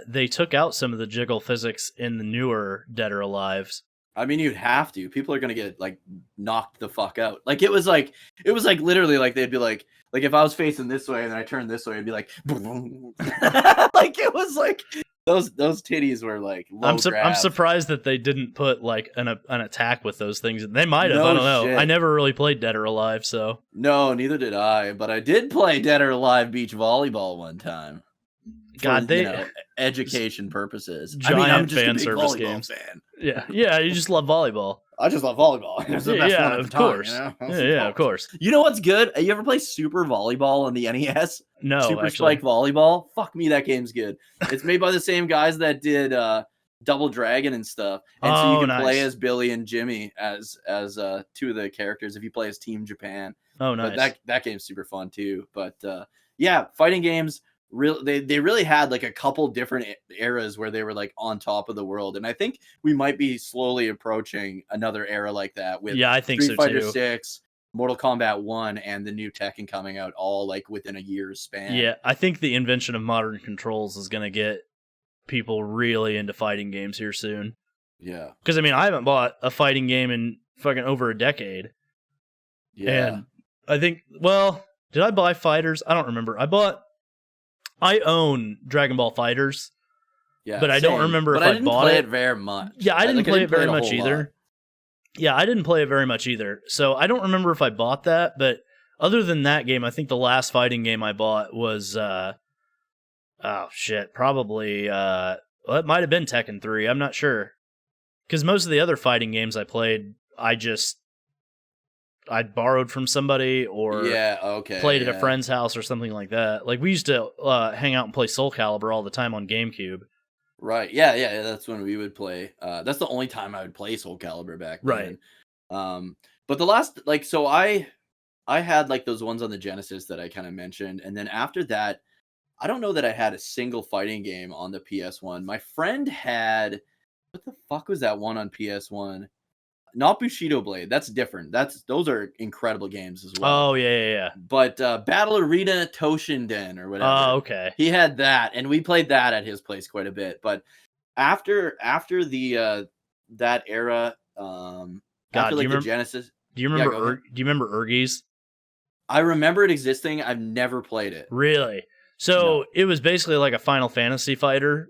they took out some of the jiggle physics in the newer Dead or Alives. I mean, you'd have to. People are gonna get like knocked the fuck out. Like it was like literally like they'd be like if I was facing this way and then I turned this way, it'd be like like it was like those titties were like low I'm surprised that they didn't put like an attack with those things. They might have. I don't know. Shit. I never really played Dead or Alive, so no, neither did I. But I did play Dead or Alive beach volleyball one time. God, education purposes. Giant I'm just fan a big service volleyball games. fan. Yeah, you just love volleyball. I just love volleyball. It's the best one at the time, course. You know? Yeah, of course. You know what's good? You ever play Super Volleyball on the NES? No, Super Spike Volleyball? Fuck me, that game's good. It's made by the same guys that did Double Dragon and stuff. And so you can play as Billy and Jimmy as two of the characters if you play as Team Japan. Oh, nice. But that game's super fun too. But yeah, fighting games... they really had like a couple different eras where they were like on top of the world, and I think we might be slowly approaching another era like that with I think Street Fighter too. 6, Mortal Kombat 1, and the new Tekken coming out all like within a year's span. Yeah, I think the invention of modern controls is going to get people really into fighting games here soon. Yeah, because I mean I haven't bought a fighting game in fucking over a decade. Yeah, and I think did I buy Fighters? I don't remember. I own Dragon Ball Fighters, but I don't remember if I bought it. But I didn't play it very much. Yeah, I didn't play it very much either. Yeah, I didn't play it very much either. So I don't remember if I bought that, but other than that game, I think the last fighting game I bought was, probably, it might have been Tekken 3. I'm not sure. Because most of the other fighting games I played, I'd borrowed from somebody or played at a friend's house or something like that. Like we used to hang out and play Soul Calibur all the time on GameCube. Right. Yeah. That's when we would play. That's the only time I would play Soul Calibur back then. Right. But the last, like, so I had like those ones on the Genesis that I kind of mentioned, and then after that, I don't know that I had a single fighting game on the PS1. My friend had, what the fuck was that one on PS1? Not Bushido Blade. That's different. Those are incredible games as well. Oh yeah. But Battle Arena Toshinden or whatever. Oh, okay. He had that, and we played that at his place quite a bit. But after the that era, after like the Genesis. Do you remember? Do you remember Urgies? I remember it existing. I've never played it. Really? So it was basically like a Final Fantasy fighter.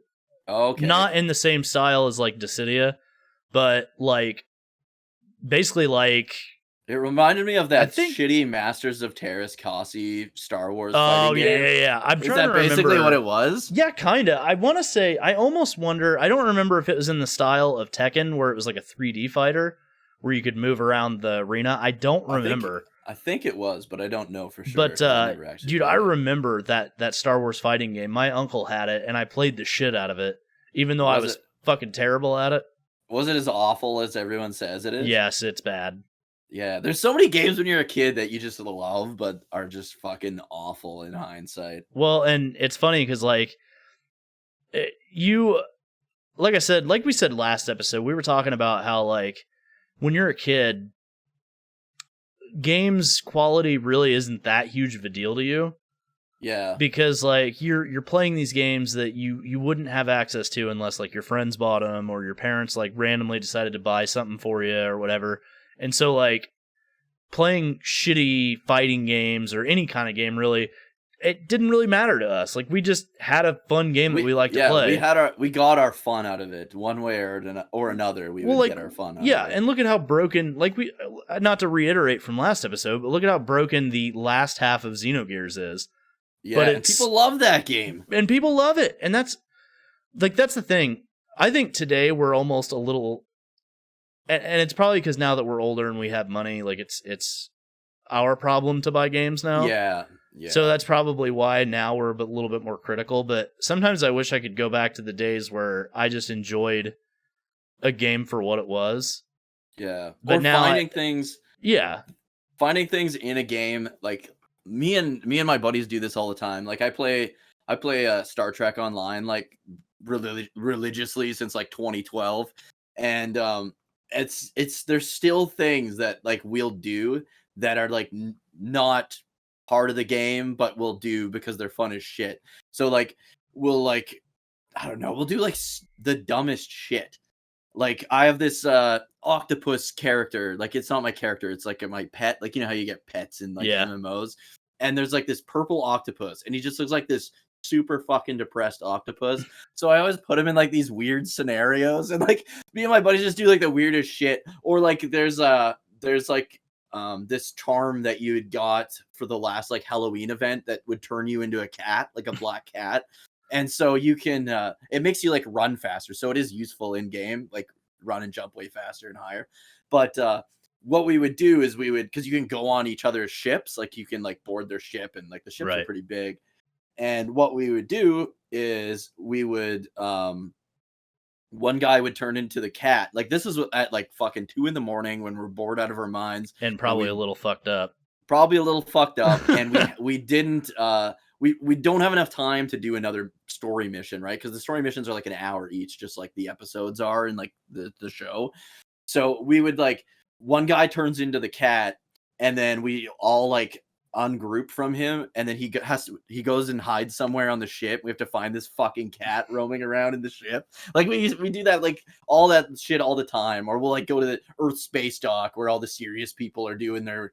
Okay. Not in the same style as like Dissidia, but like. Basically, like it reminded me of that shitty Masters of Terras Kasi Star Wars. Oh fighting game. Yeah. I'm trying to remember. Is that basically what it was? Yeah, kinda. I want to say. I almost wonder. I don't remember if it was in the style of Tekken, where it was like a 3D fighter, where you could move around the arena. I don't remember. I think it was, but I don't know for sure. But dude, I remember that Star Wars fighting game. My uncle had it, and I played the shit out of it, even though I was fucking terrible at it. Was it as awful as everyone says it is? Yes, it's bad. Yeah, there's so many games when you're a kid that you just love, but are just fucking awful in hindsight. Well, and it's funny because, like, like I said, like we said last episode, we were talking about how, like, when you're a kid, games quality really isn't that huge of a deal to you. Yeah. Because like you're playing these games that you wouldn't have access to unless like your friends bought them or your parents like randomly decided to buy something for you or whatever. And so like playing shitty fighting games or any kind of game really, it didn't really matter to us. Like we just had a fun game that we liked to play. We got our fun out of it one way or another. We would get our fun out of it. Yeah, and look at how broken, like we, not to reiterate from last episode, but look at how broken the last half of Xenogears is. Yeah, but and people love that game. And people love it. And that's the thing. I think today we're almost a little, and it's probably because now that we're older and we have money, like it's our problem to buy games now. Yeah. So that's probably why now we're a little bit more critical. But sometimes I wish I could go back to the days where I just enjoyed a game for what it was. Yeah. But or now finding things. Yeah. Finding things in a game, like me and my buddies do this all the time. Like I play Star Trek Online like religiously since like 2012, and it's there's still things that like we'll do that are like not part of the game, but we'll do because they're fun as shit. So like we'll like, I don't know, we'll do like the dumbest shit. Like I have this octopus character. Like it's not my character, it's like my pet. Like you know how you get pets in like MMOs, and there's like this purple octopus, and he just looks like this super fucking depressed octopus. So I always put him in like these weird scenarios, and like me and my buddies just do like the weirdest shit. Or like there's like this charm that you had got for the last like Halloween event that would turn you into a cat, like a black cat. And so you can, it makes you like run faster. So it is useful in game, like run and jump way faster and higher. But what we would do is because you can go on each other's ships, like you can like board their ship, and like the ships are pretty big. And what we would do is we would, one guy would turn into the cat. Like this is at like fucking 2 a.m. when we're bored out of our minds. And probably a little fucked up. And we didn't, we don't have enough time to do another story mission, right? Because the story missions are like an hour each, just like the episodes are in like the show. So we would like, one guy turns into the cat, and then we all like ungroup from him, and then he goes and hides somewhere on the ship. We have to find this fucking cat roaming around in the ship. Like we do that, like all that shit all the time. Or we'll like go to the Earth space dock where all the serious people are doing their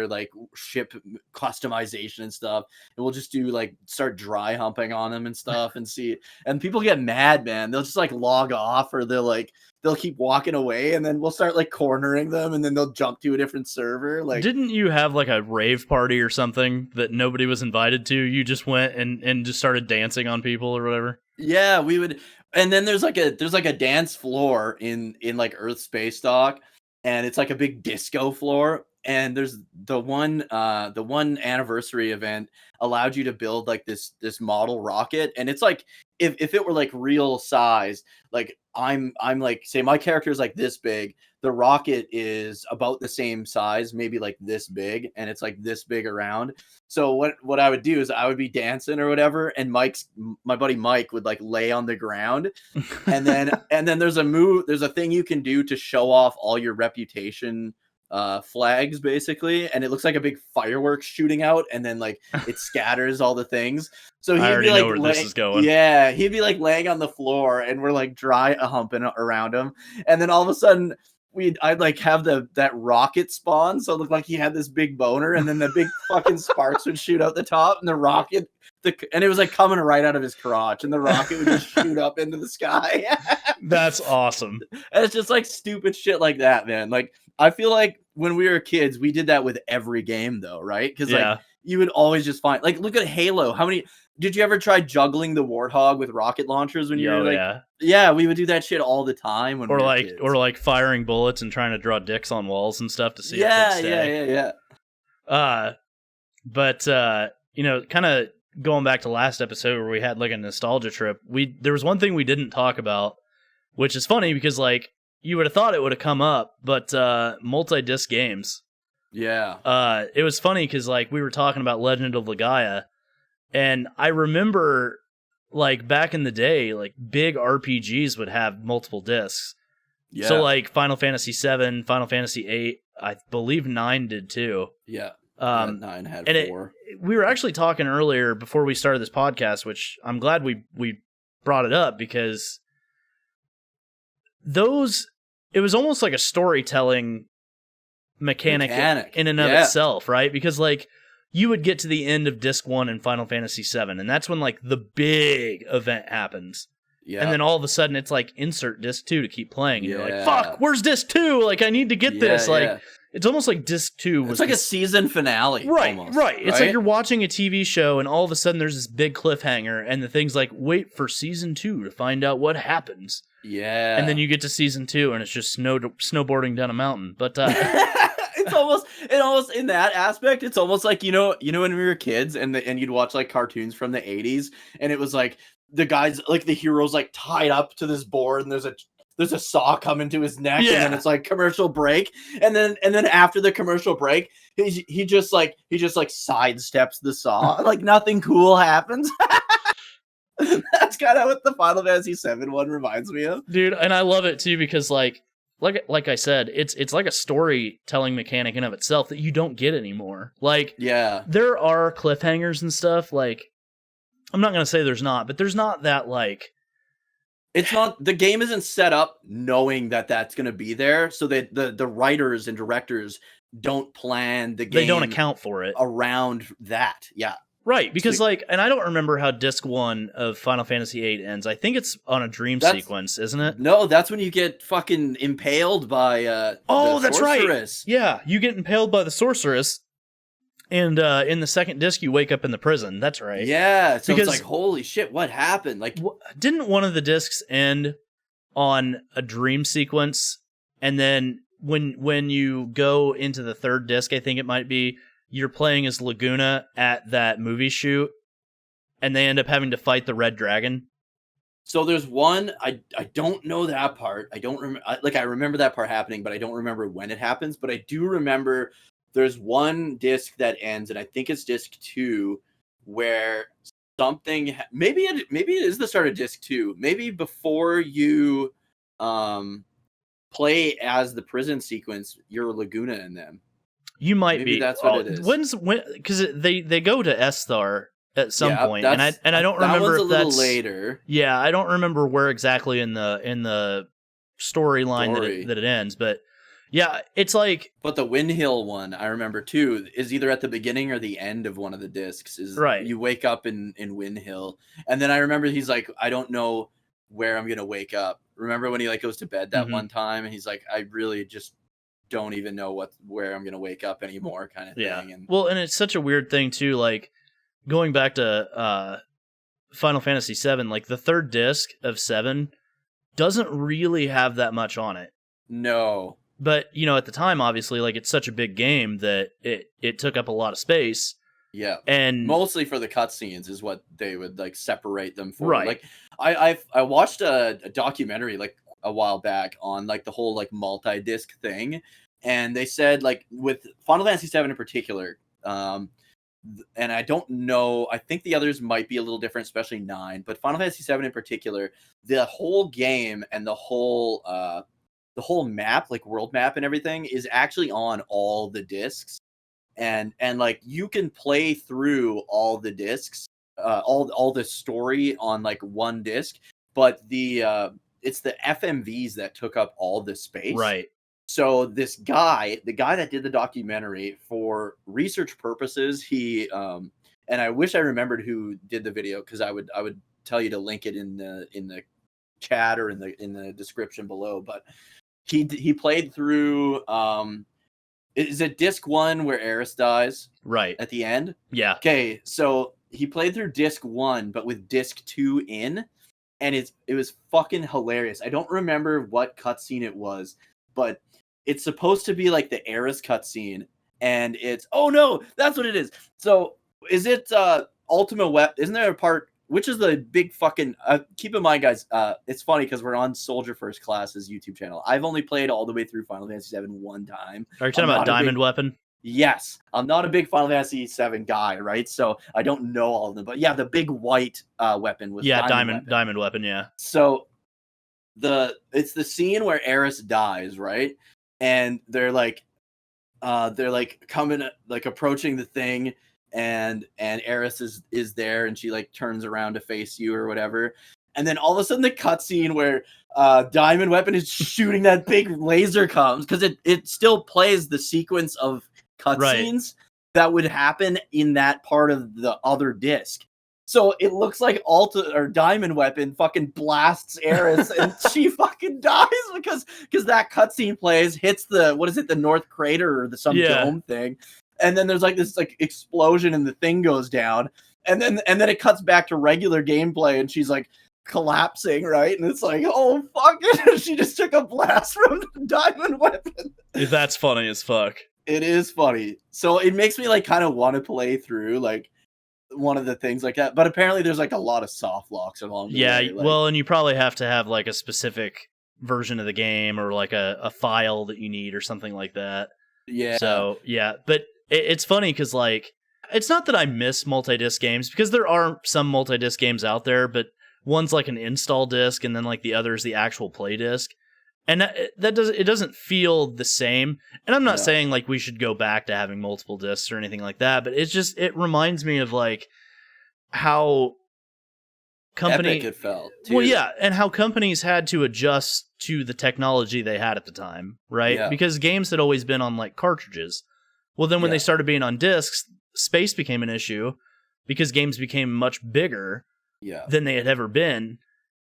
like ship customization and stuff, and we'll just do like start dry humping on them and stuff and see, and people get mad, man. They'll just like log off, or they'll keep walking away, and then we'll start like cornering them, and then they'll jump to a different server. Like, didn't you have like a rave party or something that nobody was invited to? You just went and just started dancing on people or whatever? Yeah, we would. And then there's like a dance floor in like Earth space dock, and it's like a big disco floor. And there's the one anniversary event allowed you to build like this model rocket, and it's like if it were like real size, like I'm like, say my character is like this big, the rocket is about the same size, maybe like this big, and it's like this big around. So what I would do is I would be dancing or whatever, and my buddy Mike would like lay on the ground, and then there's a thing you can do to show off all your reputation flags, basically, and it looks like a big fireworks shooting out, and then like it scatters all the things. So he'd be like, know where this is going. Yeah, he'd be like laying on the floor, and we're like dry humping around him, and then all of a sudden I'd like have that rocket spawn, so it looked like he had this big boner, and then the big fucking sparks would shoot out the top, and the rocket, and it was like coming right out of his crotch, and the rocket would just shoot up into the sky. That's awesome. And it's just like stupid shit like that, man. Like I feel like when we were kids, we did that with every game, though, right? Because like you would always just find, like, look at Halo. How many did you ever try juggling the Warthog with rocket launchers when you were like? Yeah, we would do that shit all the time when we were kids. Or like firing bullets and trying to draw dicks on walls and stuff to see if they'd stay. But you know, kind of going back to last episode where we had like a nostalgia trip, there was one thing we didn't talk about, which is funny because like you would have thought it would have come up, but multi-disc games. Yeah. It was funny because like we were talking about Legend of Legaia, and I remember like back in the day, like big RPGs would have multiple discs. Yeah. So like Final Fantasy VII, Final Fantasy VIII, I believe 9 did too. Yeah. 9 had 4. We were actually talking earlier before we started this podcast, which I'm glad we brought it up because it was almost like a storytelling mechanic in and of itself, right? Because like you would get to the end of disc 1 in Final Fantasy VII, and that's when like the big event happens. Yeah. And then all of a sudden it's like insert disc 2 to keep playing. And you're like, fuck, where's disc 2? Like I need to get this. Like it's almost like disc 2 was it's like a season finale, right, almost, right. It's right? like you're watching a TV show, and all of a sudden there's this big cliffhanger, and the thing's like, wait for season 2 to find out what happens. Yeah, and then you get to season 2, and it's just snowboarding down a mountain. But it's almost in that aspect. It's almost like you know when we were kids, and you'd watch like cartoons from the 80s, and it was like the guys, like the heroes, like tied up to this board, and there's a saw coming to his neck, and then it's like commercial break, and then after the commercial break, he just sidesteps the saw, like nothing cool happens. That's kind of what the Final Fantasy VII one reminds me of, dude. And I love it too because like I said, it's like a storytelling mechanic in of itself that you don't get anymore. Like, yeah, there are cliffhangers and stuff. Like, I'm not gonna say there's not, but there's not that like. It's not, the game isn't set up knowing that that's going to be there, so that the writers and directors don't plan the game. They don't account for it around that. Yeah. Right, because and I don't remember how disc 1 of Final Fantasy VIII ends. I think it's on a dream sequence, isn't it? No, that's when you get fucking impaled by the sorceress. Right. Yeah, you get impaled by the sorceress. And in the second disc, you wake up in the prison. That's right. Yeah, so it's like, holy shit, what happened? Like, didn't one of the discs end on a dream sequence? And then when you go into the third disc, I think it might be, you're playing as Laguna at that movie shoot, and they end up having to fight the Red Dragon. So there's one, I don't know that part. I don't remember. I remember that part happening, but I don't remember when it happens. But I do remember there's one disc that ends, and I think it's disc 2, where something maybe it is the start of disc 2. Maybe before you play as the prison sequence, you're Laguna in them. You might maybe be. That's what it is. Because they go to Esthar at some point, and I don't remember if that's later. Yeah, I don't remember where exactly in the storyline that it ends, but. Yeah, it's like... But the Windhill one, I remember too, is either at the beginning or the end of one of the discs. Right. You wake up in Windhill. And then I remember he's like, I don't know where I'm going to wake up. Remember when he like goes to bed that one time? And he's like, I really just don't even know where I'm going to wake up anymore, kind of thing. And well, and it's such a weird thing too, like, going back to Final Fantasy VII, like, the third disc of 7 doesn't really have that much on it. No. But, you know, at the time, obviously, like, it's such a big game that it took up a lot of space. Yeah. And mostly for the cutscenes is what they would, like, separate them for. Right. Like, I watched a documentary, like, a while back on, like, the whole, like, multi-disc thing. And they said, like, with Final Fantasy VII in particular, and I don't know, I think the others might be a little different, especially 9. But Final Fantasy VII in particular, the whole game and the whole map, like world map and everything, is actually on all the discs, and like you can play through all the discs, all the story on like one disc, but it's the FMVs that took up all the space. Right. So this guy, the guy that did the documentary, for research purposes, he and I wish I remembered who did the video, because I would tell you to link it in the chat or in the description below, but he played through is it disc 1 where Aeris dies right at the end? Yeah. Okay, so he played through disc 1 but with disc 2 in, and it was fucking hilarious. I don't remember what cutscene it was, but it's supposed to be like the Aeris cutscene, and it's, oh no, that's what it is. So is it Ultima Weapon? Isn't there a part? Which is the big fucking... keep in mind, guys, it's funny because we're on Soldier First Class's YouTube channel. I've only played all the way through Final Fantasy VII one time. Are you talking about Diamond Weapon? Yes. I'm not a big Final Fantasy VII guy, right? So I don't know all of them. But yeah, the big white weapon was Diamond Weapon, yeah. So it's the scene where Aeris dies, right? And they're like coming, like approaching the thing, and Aeris is there, and she like turns around to face you or whatever, and then all of a sudden the cutscene where Diamond Weapon is shooting that big laser comes, because it still plays the sequence of cutscenes that would happen in that part of the other disc. So it looks like Alta or Diamond Weapon fucking blasts Eris and she fucking dies because that cutscene plays, hits the, what is it, the North Crater or some dome thing. And then there's like this like explosion and the thing goes down. And then it cuts back to regular gameplay and she's like collapsing, right? And it's like, oh fuck it. She just took a blast from the Diamond Weapon. That's funny as fuck. It is funny. So it makes me like kind of want to play through like one of the things like that, but apparently there's like a lot of soft locks along the way. Like, well, and you probably have to have like a specific version of the game or like a file that you need or something like that. Yeah. So yeah, but it's funny because like it's not that I miss multi-disc games, because there are some multi-disc games out there, but one's like an install disc and then like the other is the actual play disc. And it doesn't feel the same. And I'm not saying like we should go back to having multiple discs or anything like that, but it reminds me of like how epic it felt too. Well, yeah, and how companies had to adjust to the technology they had at the time, right? Yeah. Because games had always been on like cartridges. Well, then when they started being on discs, space became an issue because games became much bigger than they had ever been.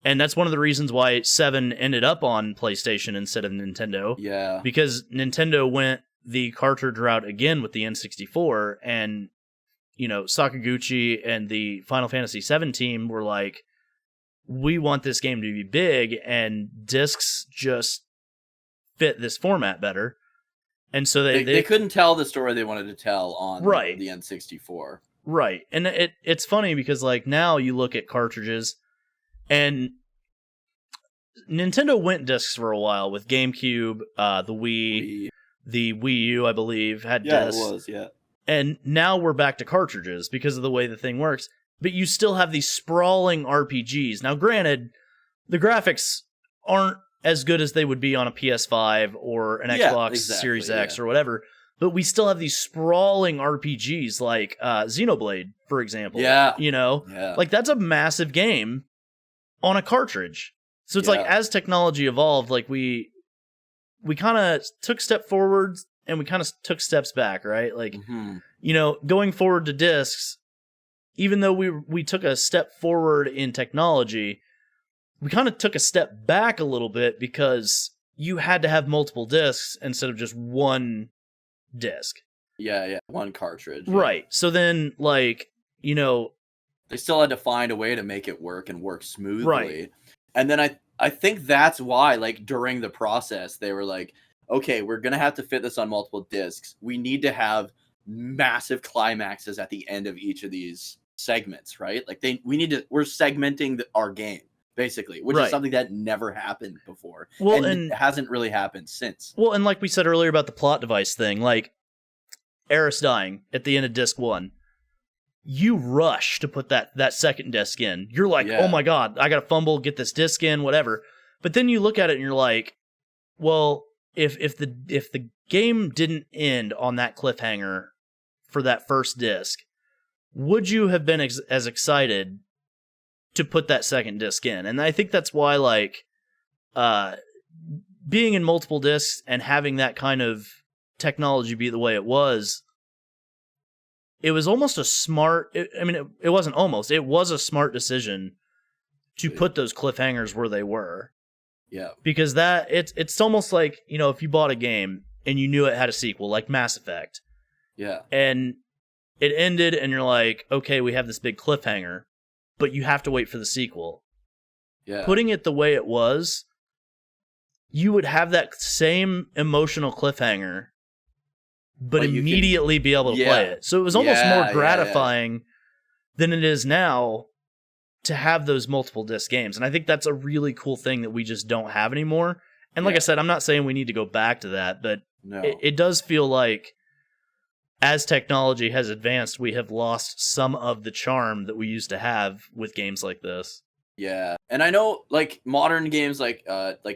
And that's one of the reasons why 7 ended up on PlayStation instead of Nintendo. Yeah. Because Nintendo went the cartridge route again with the N64, and, you know, Sakaguchi and the Final Fantasy VII team were like, we want this game to be big, and discs just fit this format better. And so they couldn't tell the story they wanted to tell on the N64. Right. And it's funny because, like, now you look at cartridges, and Nintendo went discs for a while with GameCube, the Wii, the Wii U, I believe, had discs. Yeah, it was, yeah. And now we're back to cartridges because of the way the thing works. But you still have these sprawling RPGs. Now, granted, the graphics aren't as good as they would be on a PS5 or an Xbox Series X or whatever. But we still have these sprawling RPGs like Xenoblade, for example. Yeah. You know? Yeah. Like, that's a massive game on a cartridge. So it's like, as technology evolved, like we kind of took step forwards and we kind of took steps back, right? Like, you know, going forward to discs, even though we took a step forward in technology, we kind of took a step back a little bit because you had to have multiple discs instead of just one disc. Yeah, one cartridge. Right. So then, like, you know, they still had to find a way to make it work and work smoothly. Right. And then I think that's why, like, during the process, they were like, okay, we're going to have to fit this on multiple discs. We need to have massive climaxes at the end of each of these segments, right? Like, we're segmenting our game, basically, which is something that never happened before. Well, and it hasn't really happened since. Well, and like we said earlier about the plot device thing, like, Eris dying at the end of disc 1. You rush to put that second disc in. You're like, oh my god, I gotta fumble, get this disc in, whatever. But then you look at it and you're like, well, if the game didn't end on that cliffhanger for that first disc, would you have been as excited to put that second disc in? And I think that's why, like, being in multiple discs and having that kind of technology be the way it was almost a smart... it wasn't almost. It was a smart decision to put those cliffhangers where they were. Yeah. Because it's almost like, you know, if you bought a game and you knew it had a sequel, like Mass Effect. Yeah. And it ended and you're like, okay, we have this big cliffhanger, but you have to wait for the sequel. Yeah. Putting it the way it was, you would have that same emotional cliffhanger, but immediately be able to play it. So it was almost more gratifying than it is now to have those multiple disc games. And I think that's a really cool thing that we just don't have anymore. And like I said, I'm not saying we need to go back to that, but it does feel like as technology has advanced, we have lost some of the charm that we used to have with games like this. Yeah, and I know, like, modern games like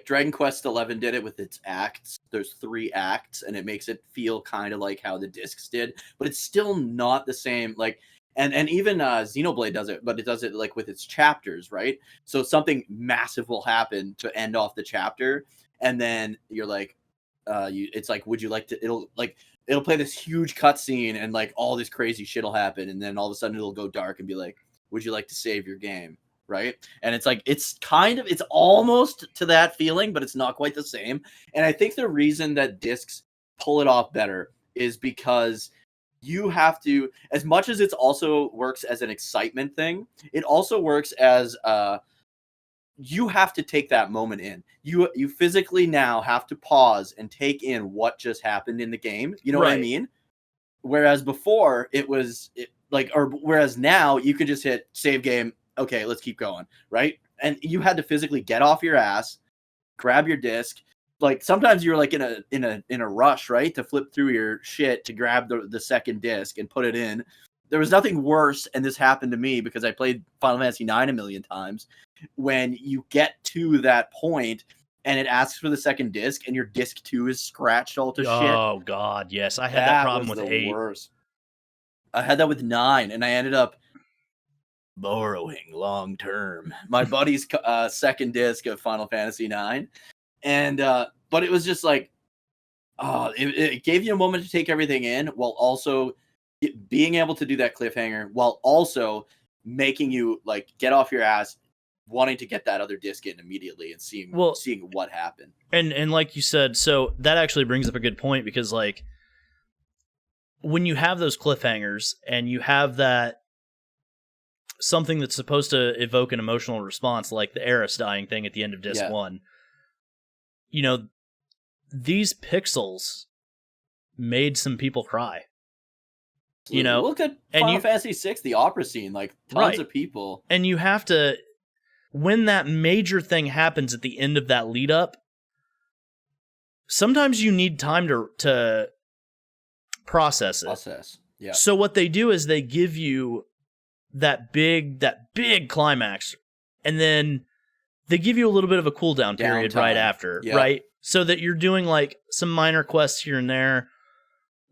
Dragon Quest XI did it with its acts. There's 3 acts, and it makes it feel kind of like how the discs did, but it's still not the same. Like, and even Xenoblade does it, but it does it like with its chapters, right? So something massive will happen to end off the chapter, and then you're like, it's like, would you like to? It'll play this huge cutscene, and like all this crazy shit will happen, and then all of a sudden it'll go dark and be like, would you like to save your game? Right? And it's like, it's almost to that feeling, but it's not quite the same. And I think the reason that discs pull it off better is because you have to, as much as it also works as an excitement thing, it also works as you have to take that moment in. You physically now have to pause and take in what just happened in the game. You know what I mean? Whereas before whereas now you could just hit save game. Okay, let's keep going, right? And you had to physically get off your ass, grab your disc. Like sometimes you're like in a rush, right, to flip through your shit to grab the second disc and put it in. There was nothing worse, and this happened to me because I played Final Fantasy IX a million times, when you get to that point and it asks for the second disc and your disc 2 is scratched all to shit. Oh god, yes. I had that problem with 8. Worst. I had that with 9, and I ended up borrowing long term my buddy's second disc of Final Fantasy IX, and but it was just like, it gave you a moment to take everything in while also being able to do that cliffhanger, while also making you like get off your ass, wanting to get that other disc in immediately and seeing what happened. And like you said, so that actually brings up a good point, because like when you have those cliffhangers and you have that something that's supposed to evoke an emotional response, like the Eris dying thing at the end of disc 1, you know, these pixels made some people cry. You know, look at Final Fantasy VI, the opera scene, like tons of people. And you have to, when that major thing happens at the end of that lead up, sometimes you need time to process it. Yeah. So what they do is they give you that big climax, and then they give you a little bit of a cooldown period right after, right? So that you're doing like some minor quests here and there,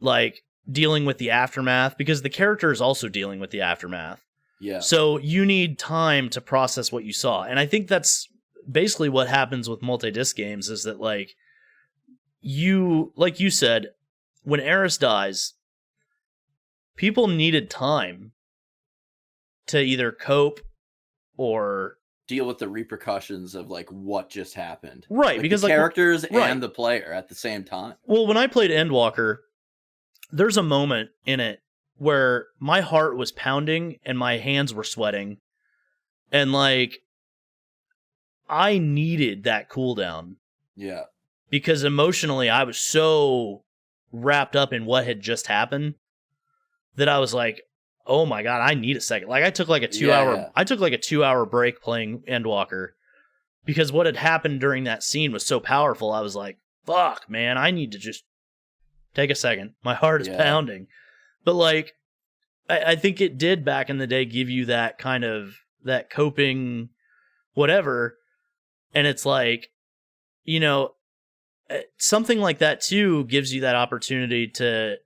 like dealing with the aftermath, because the character is also dealing with the aftermath. Yeah. So you need time to process what you saw. And I think that's basically what happens with multi-disc games, is that like you said, when Eris dies, people needed time to either cope or deal with the repercussions of like what just happened. Right, like, because the like characters and the player at the same time. Well, when I played Endwalker, there's a moment in it where my heart was pounding and my hands were sweating, and like I needed that cooldown. Yeah. Because emotionally I was so wrapped up in what had just happened that I was like, oh my god, I need a second. Like I took like a 2-hour break playing Endwalker, because what had happened during that scene was so powerful. I was like, fuck, man, I need to just take a second. My heart is pounding. But like I think it did back in the day give you that kind of that coping whatever. And it's like, you know, something like that too gives you that opportunity to,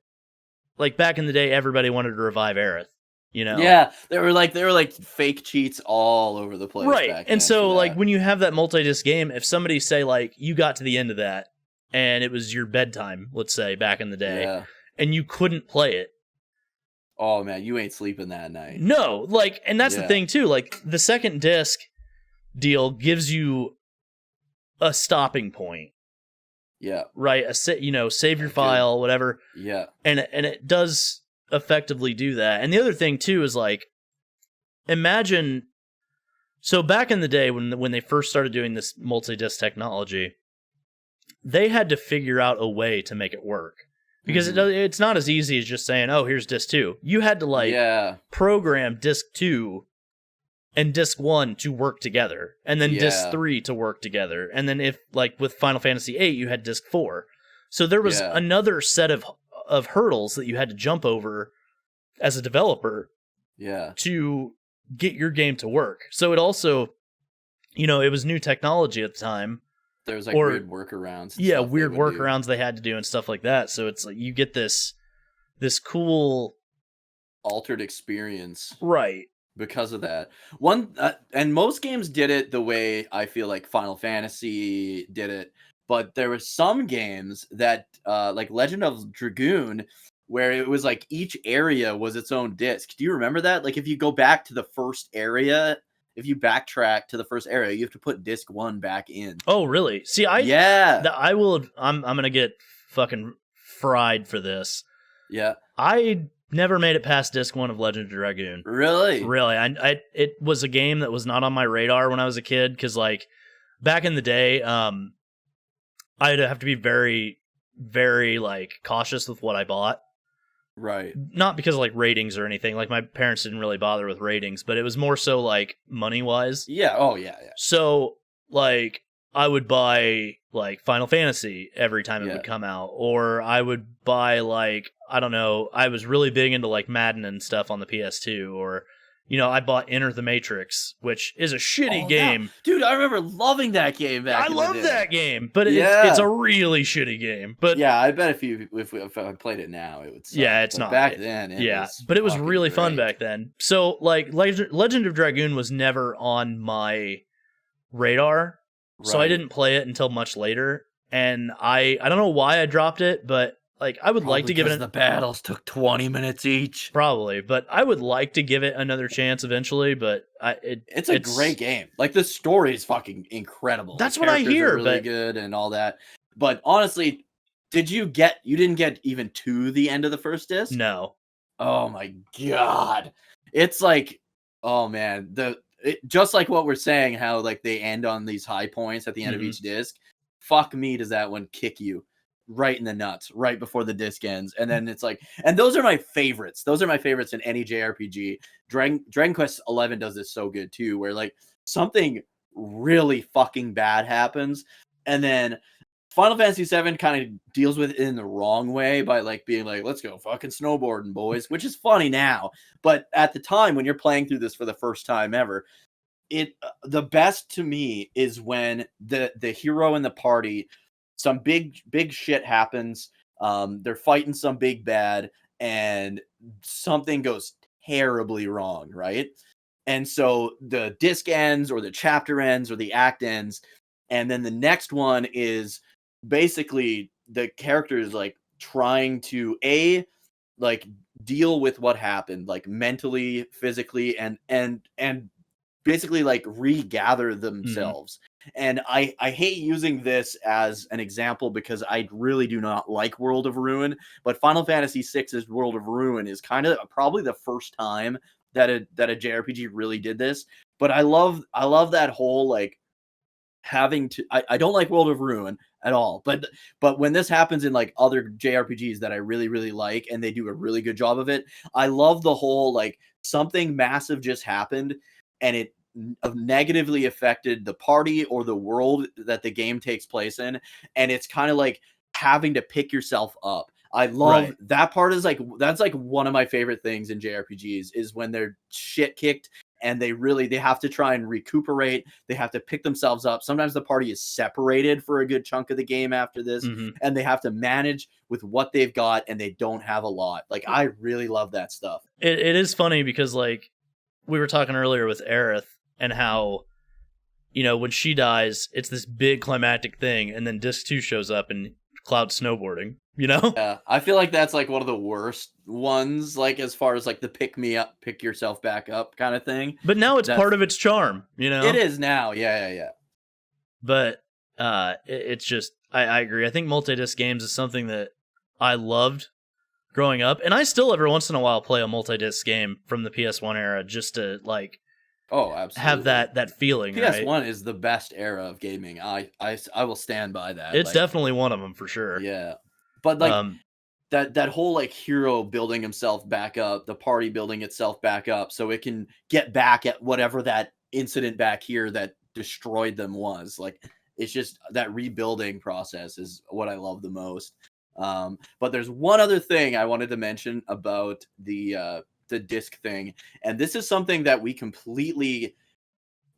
like back in the day, everybody wanted to revive Aerith, you know? Yeah, there were like fake cheats all over the place. Right. Back And so like when you have that multi-disc game, if somebody say like you got to the end of that and it was your bedtime, let's say back in the day, and you couldn't play it. Oh man, you ain't sleeping that night. No, like, and that's the thing too, like the second disc deal gives you a stopping point. Yeah. Right. Save your file, whatever. Yeah. And it does effectively do that. And the other thing too is like, imagine. So back in the day when they first started doing this multi-disc technology, they had to figure out a way to make it work, because it's not as easy as just saying, "Oh, here's disc 2." You had to like program disc 2 and disc 1 to work together, and then disc 3 to work together, and then if like with Final Fantasy VIII, you had disc 4. So there was another set of hurdles that you had to jump over as a developer, to get your game to work. So it also, it was new technology at the time. There was like weird workarounds. Weird workarounds they had to do and stuff like that. So it's like you get this cool altered experience, right? Because of that. And most games did it the way I feel like Final Fantasy did it, but there were some games that like Legend of Dragoon where it was like each area was its own disc. Do you remember that? Like if you go back to the first area, if you backtrack to the first area, you have to put disc 1 back in. Oh, really? See, Yeah. I will. I'm gonna get fucking fried for this. Yeah. I never made it past disc 1 of Legend of Dragoon. Really? Really, it was a game that was not on my radar when I was a kid because, like, back in the day, I'd have to be very, very like cautious with what I bought. Right. Not because of like ratings or anything. Like my parents didn't really bother with ratings, but it was more so like money wise. Yeah. Oh yeah. Yeah. So like I would buy like Final Fantasy every time it would come out, or I would buy like, I don't know, I was really big into like Madden and stuff on the PS2, or I bought Enter the Matrix, which is a shitty game. Dude, I remember loving that game back in the day. I love that game, but it's a really shitty game. But yeah, I bet if I played it now, it would suck. Yeah, it's not. Back then, but it was really fun back then. So, like, Legend of Dragoon was never on my radar, so I didn't play it until much later. And I don't know why I dropped it, but like I would like to give it. The battles took 20 minutes each. Probably, but I would like to give it another chance eventually. But it's a great game. Like the story is fucking incredible. That's what I hear. Really good and all that. But honestly, you didn't get even to the end of the first disc? No. Oh my god. It's like, oh man, just like what we're saying, how like they end on these high points at the end of each disc. Fuck me, does that one kick you right in the nuts right before the disc ends? And then it's like, and those are my favorites. Those are my favorites in any JRPG. Dragon Quest 11 does this so good too, where like something really fucking bad happens, and then Final Fantasy 7 kind of deals with it in the wrong way by like being like, let's go fucking snowboarding, boys, which is funny now. But at the time when you're playing through this for the first time ever, the best to me is when the hero in the party, some big shit happens. They're fighting some big bad, and something goes terribly wrong, right? And so the disc ends, or the chapter ends, or the act ends, and then the next one is basically the character is like trying to like deal with what happened, like mentally, physically, and basically like regather themselves. And I hate using this as an example because I really do not like World of Ruin, but Final Fantasy VI's World of Ruin is kind of probably the first time that a JRPG really did this. But I love that whole like having to, I don't like World of Ruin at all, but when this happens in like other JRPGs that I really, really like, and they do a really good job of it, I love the whole like something massive just happened and it negatively affected the party or the world that the game takes place in, and it's kind of like having to pick yourself up. I love that part. Is like, that's like one of my favorite things in JRPGs is when they're shit kicked and they have to try and recuperate. They have to pick themselves up. Sometimes the party is separated for a good chunk of the game after this, and they have to manage with what they've got, and they don't have a lot. Like, I really love that stuff. It is funny because, like, we were talking earlier with Aerith and how, when she dies, it's this big climactic thing, and then Disc 2 shows up and Cloud's snowboarding, Yeah, I feel like that's like one of the worst ones, like as far as like the pick me up, pick yourself back up kind of thing. But now it's part of its charm, It is now, yeah. But it's just, I agree. I think multi-disc games is something that I loved growing up, and I still every once in a while play a multi-disc game from the PS1 era just to like, oh, absolutely, have that feeling. PS1 is the best era of gaming. I will stand by that. It's definitely one of them for sure. Yeah, but like that whole like hero building himself back up, the party building itself back up, so it can get back at whatever that incident back here that destroyed them was. Like, it's just that rebuilding process is what I love the most. But there's one other thing I wanted to mention about the disc thing, and this is something that we completely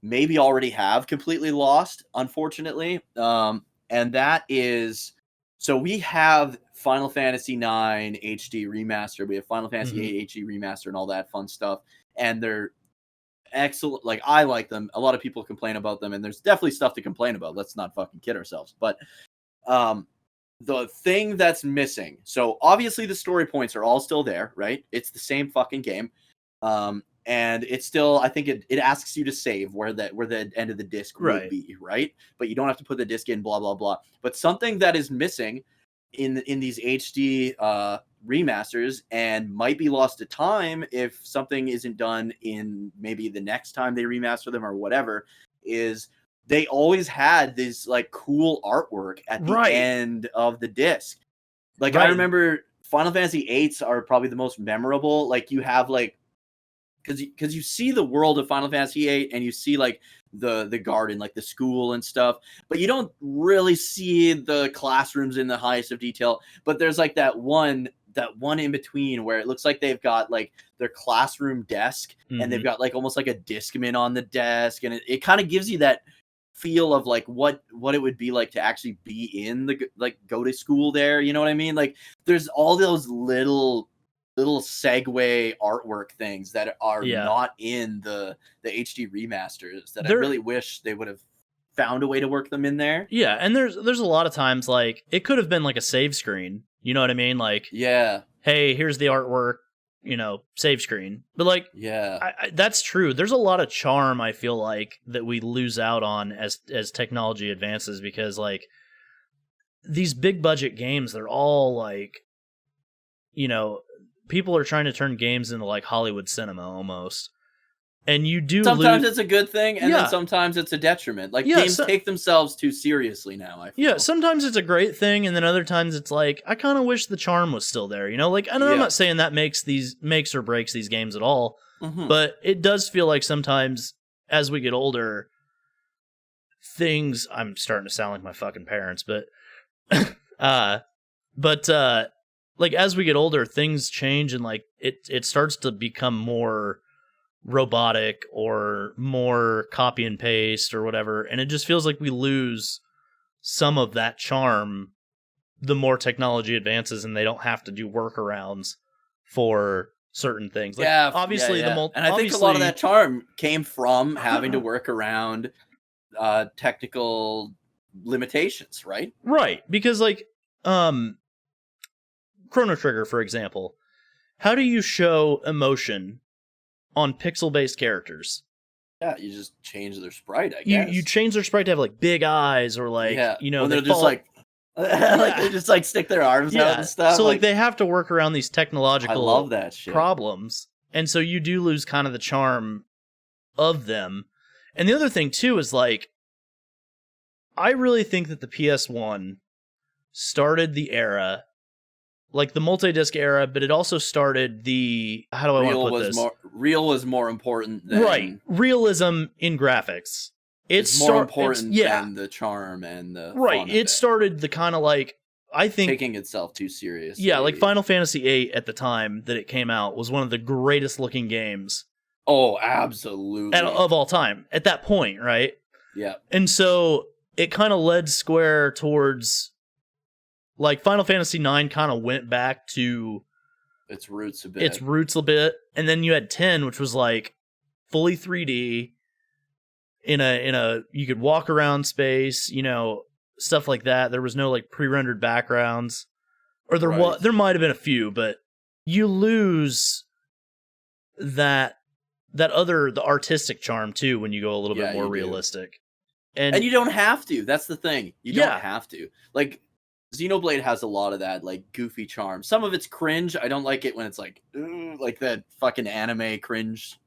maybe already have completely lost, unfortunately, and that is, so we have Final Fantasy 9 HD remaster, we have Final Fantasy 8 HD remaster and all that fun stuff, and they're excellent. Like, I like them. A lot of people complain about them, and there's definitely stuff to complain about, let's not fucking kid ourselves, but the thing that's missing. So obviously the story points are all still there, right? It's the same fucking game. And it's still, I think it asks you to save where the end of the disc would be, right? But you don't have to put the disc in, blah blah blah. But something that is missing in these HD remasters, and might be lost to time if something isn't done in maybe the next time they remaster them or whatever, is they always had this like cool artwork at the end of the disc. Like I remember Final Fantasy VIII's are probably the most memorable. Like you have like, because you see the world of Final Fantasy VIII and you see like the garden, like the school and stuff, but you don't really see the classrooms in the highest of detail. But there's like that one in between where it looks like they've got like their classroom desk, and they've got like almost like a Discman on the desk, and it kind of gives you that feel of like what it would be like to actually be in the like go to school there, you know what I mean? Like there's all those little segue artwork things that are not in the HD remasters that I really wish they would have found a way to work them in there. Yeah, and there's a lot of times like it could have been like a save screen, you know what I mean? Like, yeah, hey, here's the artwork, you know, save screen. But like, yeah, that's true. There's a lot of charm, I feel like, that we lose out on as technology advances, because like these big budget games, they're all like, you know, people are trying to turn games into like Hollywood cinema almost. And you do sometimes it's a good thing, and then sometimes it's a detriment. Like games take themselves too seriously now, I feel. Yeah, sometimes it's a great thing, and then other times it's like, I kind of wish the charm was still there, you know? Like, and I'm not saying that makes or breaks these games at all, but it does feel like sometimes as we get older, things, I'm starting to sound like my fucking parents, but like as we get older, things change, and like it starts to become more robotic or more copy and paste or whatever, and it just feels like we lose some of that charm the more technology advances and they don't have to do workarounds for certain things. Like, obviously and I think a lot of that charm came from having to work around technical limitations, right? Right, because like Chrono Trigger, for example, how do you show emotion on pixel-based characters? Yeah, you just change their sprite, I guess. You change their sprite to have like big eyes, or like, you know, they're just like like they just like stick their arms out and stuff. So like they have to work around these technological I love that shit. problems, and so you do lose kind of the charm of them. And the other thing too is like, I really think that the PS1 started the era, like the multi-disc era, but it also started the, how do I want to put this? Real was more important than... Realism in graphics. It's more important than the charm and the fun of it started the kind of like, I think... taking itself too seriously. Yeah, like Final Fantasy VIII at the time that it came out was one of the greatest looking games. Oh, absolutely. Of all time, at that point, right? Yeah. And so it kind of led Square towards... like Final Fantasy IX kind of went back to its roots a bit, and then you had 10, which was like fully 3D in a you could walk around space, you know, stuff like that. There was no like pre-rendered backgrounds, or there might have been a few, but you lose the artistic charm too when you go a little bit more realistic. And you don't have to. That's the thing. You don't have to. Like Xenoblade has a lot of that, like, goofy charm. Some of it's cringe. I don't like it when it's like that fucking anime cringe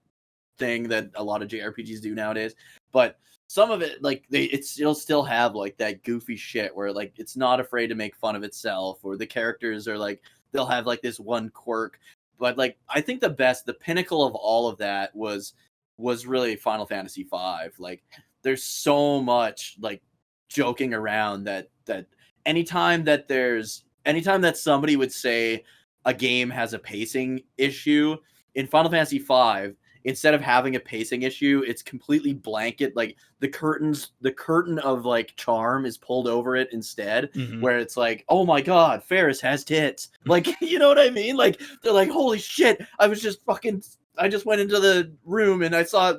thing that a lot of JRPGs do nowadays. But some of it, like, it'll still have like that goofy shit where like it's not afraid to make fun of itself, or the characters are like, they'll have like this one quirk. But like, I think the pinnacle of all of that was really Final Fantasy V. Like, there's so much like joking around that anytime that somebody would say a game has a pacing issue, in Final Fantasy V, instead of having a pacing issue, it's completely blanket. Like the curtain of like charm is pulled over it instead, where it's like, oh my god, Ferris has tits. Like, you know what I mean? Like, they're like, holy shit, I just went into the room and I saw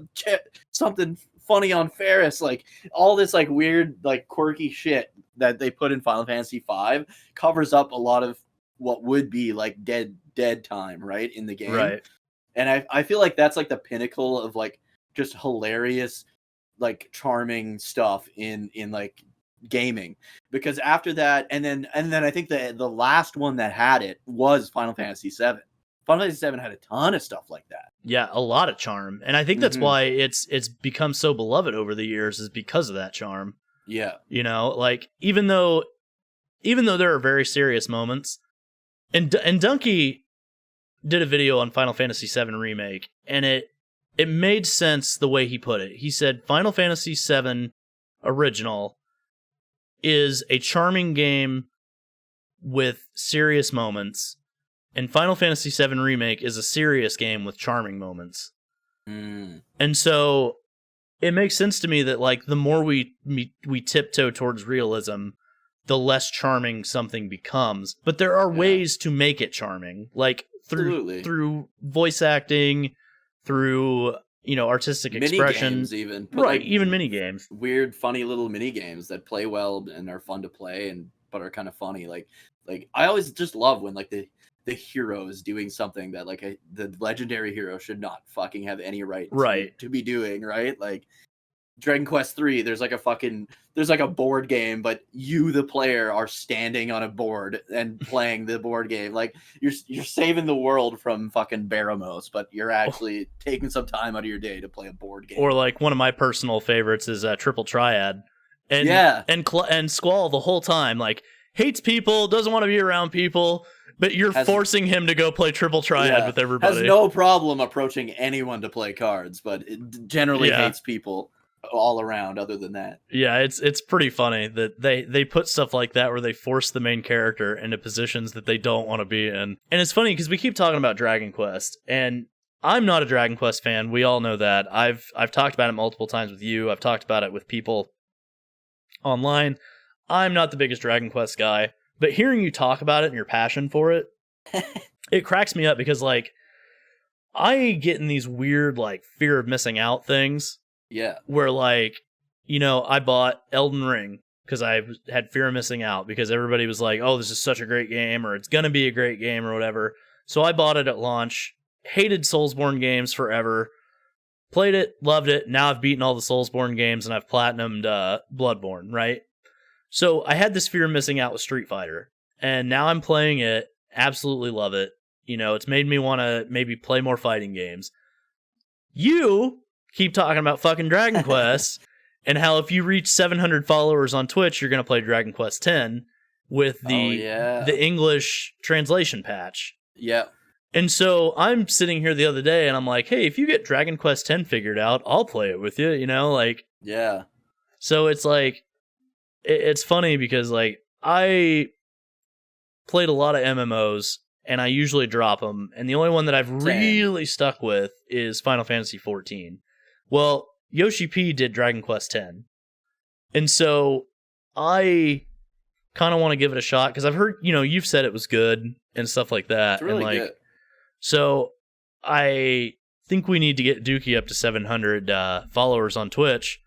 something funny on Ferris. Like, all this like weird, like quirky shit that they put in Final Fantasy V covers up a lot of what would be like dead time, right, in the game. Right. And I feel like that's like the pinnacle of like just hilarious, like charming stuff in like gaming. Because after that, and then I think the last one that had it was Final Fantasy VII. Final Fantasy VII had a ton of stuff like that. Yeah, a lot of charm. And I think that's why it's become so beloved over the years, is because of that charm. Yeah. You know, like even though there are very serious moments, and Dunkey did a video on Final Fantasy VII Remake, and it made sense the way he put it. He said Final Fantasy VII Original is a charming game with serious moments, and Final Fantasy VII Remake is a serious game with charming moments. And so it makes sense to me that like the more we tiptoe towards realism, the less charming something becomes. But there are ways to make it charming, like through voice acting, through artistic expression, even right? Even mini games, weird, funny little mini games that play well and are fun to play but are kind of funny. Like I always just love when like the hero is doing something that like the legendary hero should not fucking have any right to be doing, right? Like Dragon Quest 3, there's like a board game, but you, the player, are standing on a board and playing the board game. Like you're saving the world from fucking Baramos, but you're actually taking some time out of your day to play a board game. Or like one of my personal favorites is Triple Triad, and and Squall the whole time like hates people, doesn't want to be around people, but you're forcing him to go play Triple Triad with everybody. Has no problem approaching anyone to play cards, but it generally hates people all around other than that. Yeah, it's pretty funny that they put stuff like that where they force the main character into positions that they don't want to be in. And it's funny because we keep talking about Dragon Quest, and I'm not a Dragon Quest fan. We all know that. I've talked about it multiple times with you. I've talked about it with people online. I'm not the biggest Dragon Quest guy, but hearing you talk about it and your passion for it, it cracks me up because like I get in these weird like fear of missing out things. Yeah. Where like, I bought Elden Ring because I had fear of missing out because everybody was like, oh, this is such a great game, or it's going to be a great game or whatever. So I bought it at launch, hated Soulsborne games forever, played it, loved it. Now I've beaten all the Soulsborne games and I've platinumed Bloodborne, right? So I had this fear of missing out with Street Fighter, and now I'm playing it, absolutely love it. It's made me want to maybe play more fighting games. You keep talking about fucking Dragon Quest and how if you reach 700 followers on Twitch, you're going to play Dragon Quest X with the English translation patch. Yeah. And so I'm sitting here the other day and I'm like, hey, if you get Dragon Quest X figured out, I'll play it with you, like. Yeah. So it's like, it's funny because like I played a lot of MMOs and I usually drop them. And the only one that I've really stuck with is Final Fantasy XIV. Well, Yoshi P did Dragon Quest X. And so I kind of want to give it a shot because I've heard, you've said it was good and stuff like that. It's really good. So I think we need to get Dookie up to 700 followers on Twitch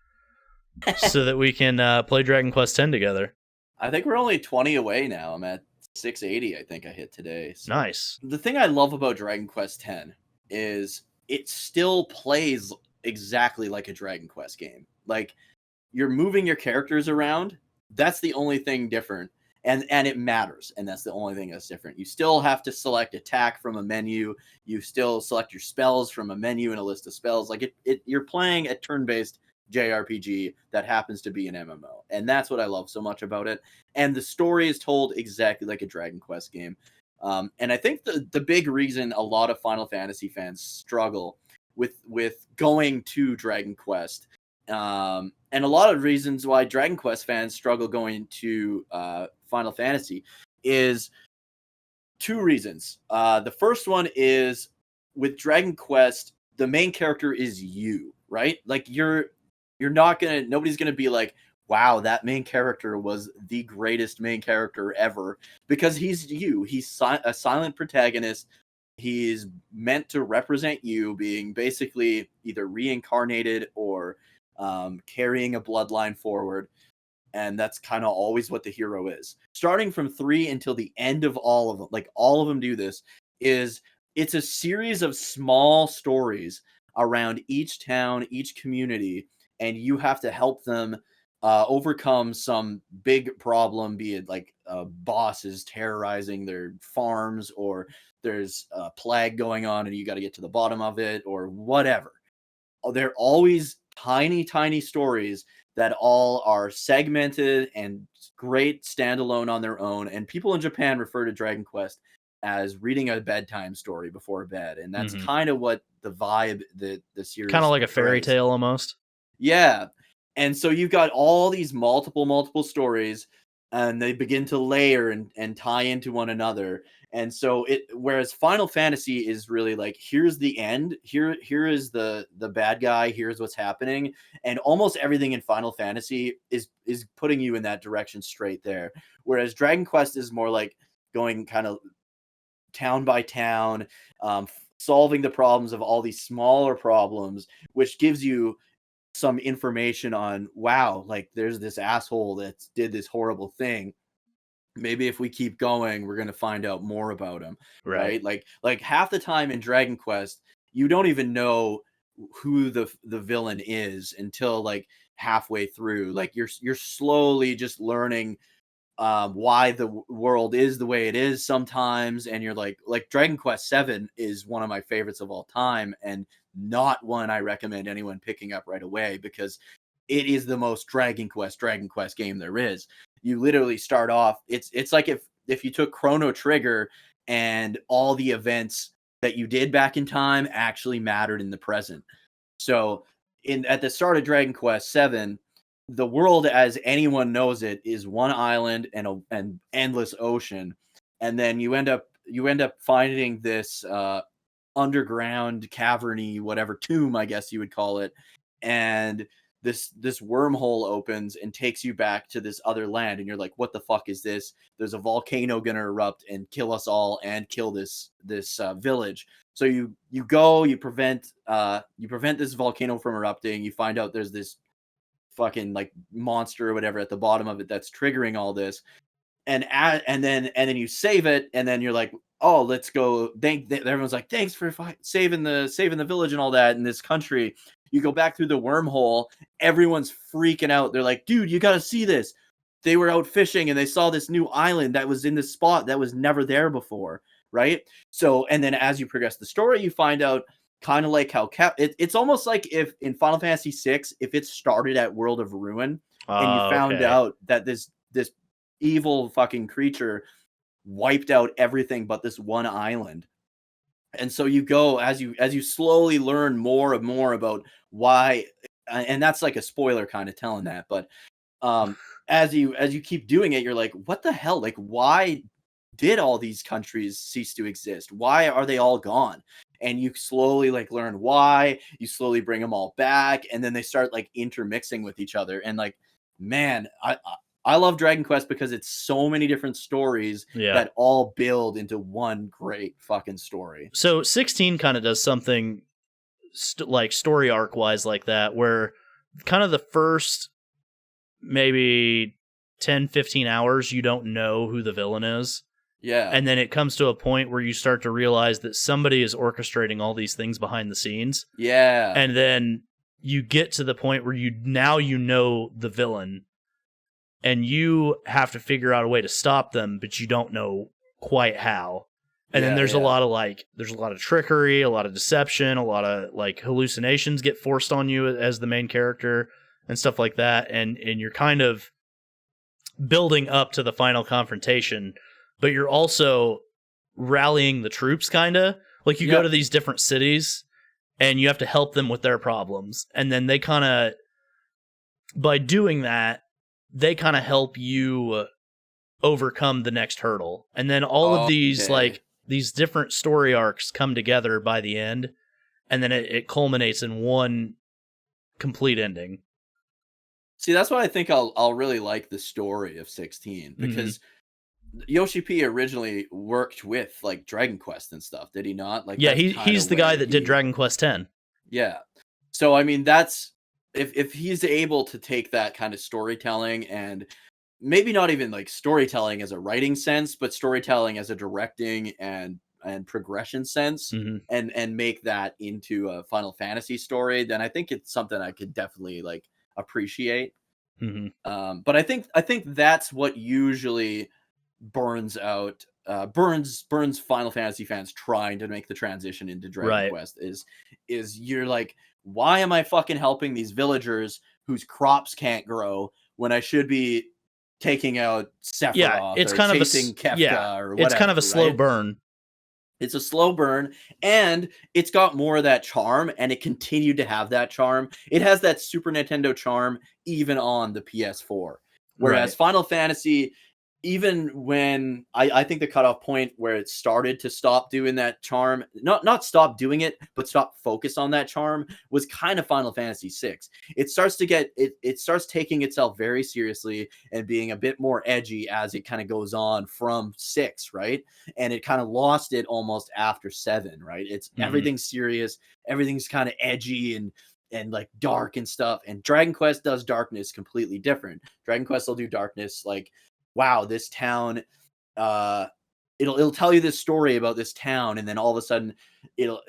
so that we can play Dragon Quest X together. I think we're only 20 away now. I'm at 680, I think I hit today. So. Nice. The thing I love about Dragon Quest X is it still plays exactly like a Dragon Quest game. Like, you're moving your characters around. That's the only thing different. And it matters. And that's the only thing that's different. You still have to select attack from a menu. You still select your spells from a menu and a list of spells. Like, you're playing a turn-based JRPG that happens to be an MMO. And that's what I love so much about it. And the story is told exactly like a Dragon Quest game. And I think the big reason a lot of Final Fantasy fans struggle with going to Dragon Quest, and a lot of reasons why Dragon Quest fans struggle going to Final Fantasy is two reasons. The first one is with Dragon Quest, the main character is you, right? Like nobody's gonna be like, wow, that main character was the greatest main character ever, because he's you. He's a silent protagonist. He's meant to represent you being basically either reincarnated or carrying a bloodline forward. and that's kind of always what the hero is. Starting from 3 until the end of all of them, like all of them do this, it's a series of small stories around each town, each community, and you have to help them overcome some big problem, be it like bosses terrorizing their farms, or there's a plague going on and you got to get to the bottom of it, or whatever. They're always tiny, tiny stories that all are segmented and great standalone on their own. And people in Japan refer to Dragon Quest as reading a bedtime story before bed, and that's kind of what the vibe the series kind of like portrays. a fairy tale almost. Yeah. And so you've got all these multiple stories, and they begin to layer and tie into one another. And so whereas Final Fantasy is really like, here's the end, here is the bad guy, here's what's happening, and almost everything in Final Fantasy is putting you in that direction straight there. Whereas Dragon Quest is more like going kind of town by town, solving the problems of all these smaller problems, which gives you some information on, wow, like there's this asshole that did this horrible thing. Maybe if we keep going, we're going to find out more about him. Right? Like half the time in Dragon Quest, you don't even know who the villain is until like halfway through. Like you're slowly just learning why the world is the way it is sometimes, and you're like Dragon Quest 7 is one of my favorites of all time, and not one I recommend anyone picking up right away, because it is the most Dragon Quest game there is. You literally start off, it's like if you took Chrono Trigger and all the events that you did back in time actually mattered in the present. So at the start of Dragon Quest 7, the world as anyone knows it is one island and an endless ocean, and then you end up finding this underground caverny, whatever tomb I guess you would call it, and this wormhole opens and takes you back to this other land, and you're like, what the fuck is this? There's a volcano gonna erupt and kill us all and kill this village. So you go, you prevent this volcano from erupting. You find out there's this fucking like monster or whatever at the bottom of it that's triggering all this, and then you save it, and then you're like, oh, let's go. Everyone's like, thanks for saving the village and all that in this country. You go back through the wormhole, everyone's freaking out. They're like, dude, you gotta see this. They were out fishing and they saw this new island that was in this spot that was never there before, right? So, and then as you progress the story, you find out, kind of like how it's almost like if in Final Fantasy VI, if it started at World of Ruin, and you found out that this evil fucking creature wiped out everything but this one island. And so you go, as you slowly learn more and more about why, and that's like a spoiler kind of telling that, but as you keep doing it, you're like, what the hell? Like, why did all these countries cease to exist? Why are they all gone? And you slowly like learn why. You slowly bring them all back, and then they start like intermixing with each other. And like, man, I love Dragon Quest because it's so many different stories that all build into one great fucking story. So 16 kind of does something like story arc wise like that, where kind of the first maybe 10-15 hours you don't know who the villain is. Yeah. And then it comes to a point where you start to realize that somebody is orchestrating all these things behind the scenes. Yeah. And then you get to the point where you know the villain, and you have to figure out a way to stop them, but you don't know quite how. And then there's a lot of trickery, a lot of deception, a lot of like hallucinations get forced on you as the main character and stuff like that. And you're kind of building up to the final confrontation, but you're also rallying the troops, kind of. Like, you go to these different cities, and you have to help them with their problems. And then they kind of, by doing that, they kind of help you overcome the next hurdle. And then all of these, like, these different story arcs come together by the end, and then it culminates in one complete ending. See, that's why I think I'll really like the story of 16, because Yoshi P originally worked with like Dragon Quest and stuff, did he not? Like, yeah, he's the guy that did Dragon Quest X. Yeah. So I mean, that's if he's able to take that kind of storytelling and maybe not even like storytelling as a writing sense, but storytelling as a directing and progression sense, and make that into a Final Fantasy story, then I think it's something I could definitely like appreciate. But I think that's what usually burns Final Fantasy fans trying to make the transition into Dragon Quest is you're like, why am I fucking helping these villagers whose crops can't grow when I should be taking out Sephiroth it's or kind chasing Kefka or whatever? It's kind of a slow burn. It's a slow burn, and it's got more of that charm, and it continued to have that charm. It has that Super Nintendo charm even on the PS4. Whereas Final Fantasy, even when I think the cutoff point where it started to stop doing that charm, not stop doing it, but stop focus on that charm, was kind of Final Fantasy VI. It starts to get it starts taking itself very seriously and being a bit more edgy as it kind of goes on from 6, right? And it kind of lost it almost after 7, right? It's everything's serious, everything's kind of edgy and like dark and stuff. And Dragon Quest does darkness completely different. Dragon Quest will do darkness like, wow, this town, it'll tell you this story about this town, and then all of a sudden you'll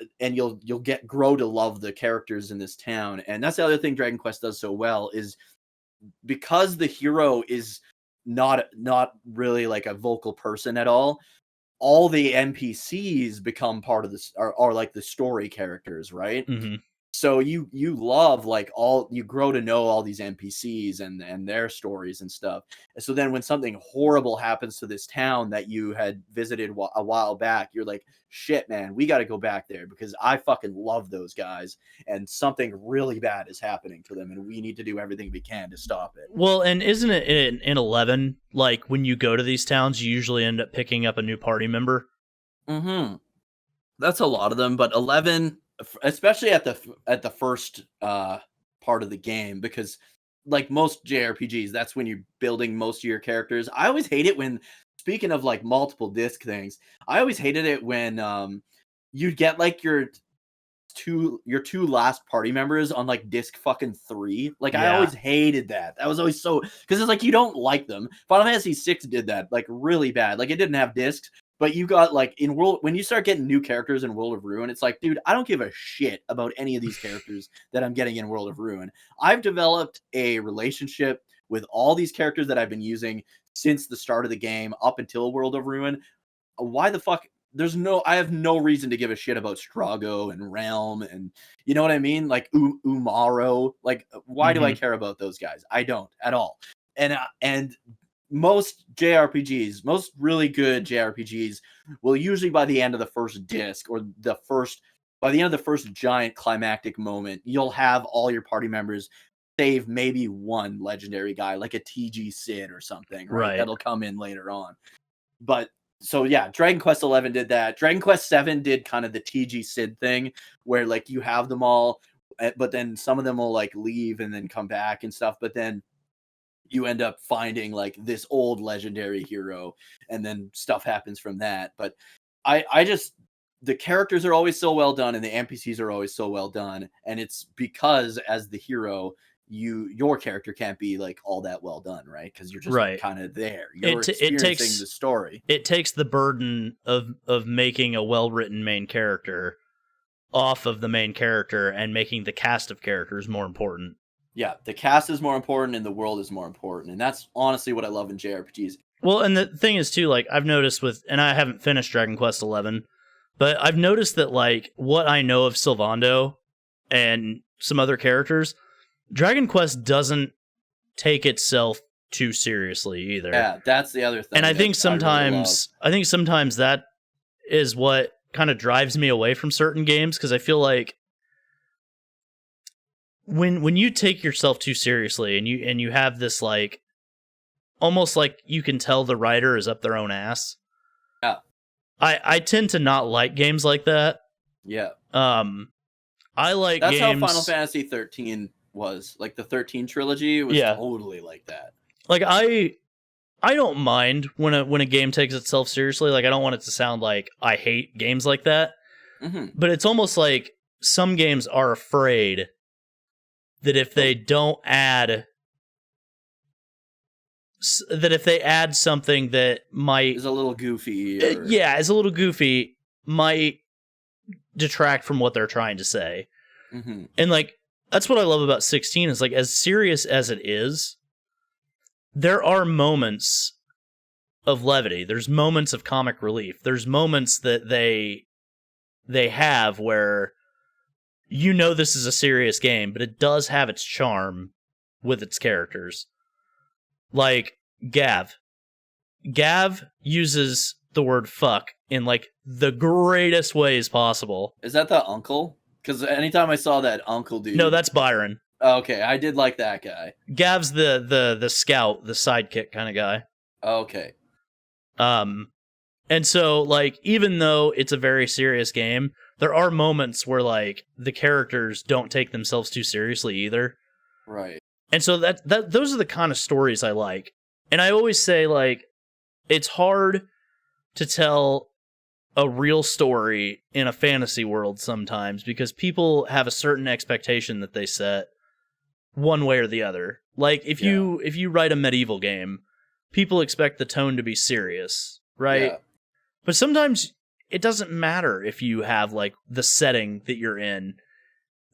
grow to love the characters in this town. And that's the other thing Dragon Quest does so well, is because the hero is not really like a vocal person at all the NPCs become part of this, are like the story characters, right? So you love like you grow to know all these NPCs and their stories and stuff. And so then when something horrible happens to this town that you had visited a while back, you're like, shit, man, we got to go back there because I fucking love those guys and something really bad is happening to them and we need to do everything we can to stop it. Well, and isn't it in 11, like when you go to these towns, you usually end up picking up a new party member? That's a lot of them, but 11, especially at the first part of the game, because like most JRPGs, that's when you're building most of your characters. I always hate it when, speaking of like multiple disc things, I always hated it when you'd get like your two last party members on like disc fucking 3. Like I always hated that. That was always so, because it's like you don't like them. Final Fantasy 6 did that like really bad. Like it didn't have discs, but you got like when you start getting new characters in World of Ruin, it's like, dude, I don't give a shit about any of these characters that I'm getting in World of Ruin. I've developed a relationship with all these characters that I've been using since the start of the game up until World of Ruin. Why the fuck? I have no reason to give a shit about Strago and Realm and, you know what I mean? Like Umaro. Like, why do I care about those guys? I don't at all. And most JRPGs, most really good JRPGs, will usually by the end of the first disc or by the end of the first giant climactic moment, you'll have all your party members save maybe one legendary guy, like a TG Sid or something, right? That'll come in later on. But so yeah, Dragon Quest 11 did that. Dragon Quest 7 did kind of the TG Sid thing, where like you have them all, but then some of them will like leave and then come back and stuff. But then you end up finding like this old legendary hero, and then stuff happens from that. But I just, the characters are always so well done, and the NPCs are always so well done, and it's because as the hero, your character can't be like all that well done, right? Because you're just kind of there. You're experiencing the story. It takes the burden of making a well-written main character off of the main character and making the cast of characters more important. Yeah, the cast is more important and the world is more important. And that's honestly what I love in JRPGs. Well, and the thing is too, like I've noticed and I haven't finished Dragon Quest 11, but I've noticed that like what I know of Sylvando and some other characters, Dragon Quest doesn't take itself too seriously either. Yeah, that's the other thing. And I think sometimes that is what kind of drives me away from certain games, because I feel like when you take yourself too seriously and you have this like almost like you can tell the writer is up their own ass. Yeah. I tend to not like games like that. Yeah. I like That's games. how Final Fantasy 13 was. Like the 13 trilogy was totally like that. Like I don't mind when a game takes itself seriously. Like I don't want it to sound like I hate games like that. But it's almost like some games are afraid that if they don't add something that might is a little goofy, is a little goofy, might detract from what they're trying to say. Mm-hmm. And like that's what I love about 16 is like as serious as it is, there are moments of levity. There's moments of comic relief. There's moments that they have where you know this is a serious game, but it does have its charm with its characters. Like Gav. Gav uses the word fuck in like the greatest ways possible. Is that the uncle? Because anytime I saw that uncle dude... No, that's Byron. Okay, I did like that guy. Gav's the scout, the sidekick kind of guy. Okay. And so like even though it's a very serious game, there are moments where like the characters don't take themselves too seriously either. Right. And so that those are the kind of stories I like. And I always say like it's hard to tell a real story in a fantasy world sometimes because people have a certain expectation that they set one way or the other. Like if you write a medieval game, people expect the tone to be serious, right? Yeah. But sometimes it doesn't matter if you have like the setting that you're in.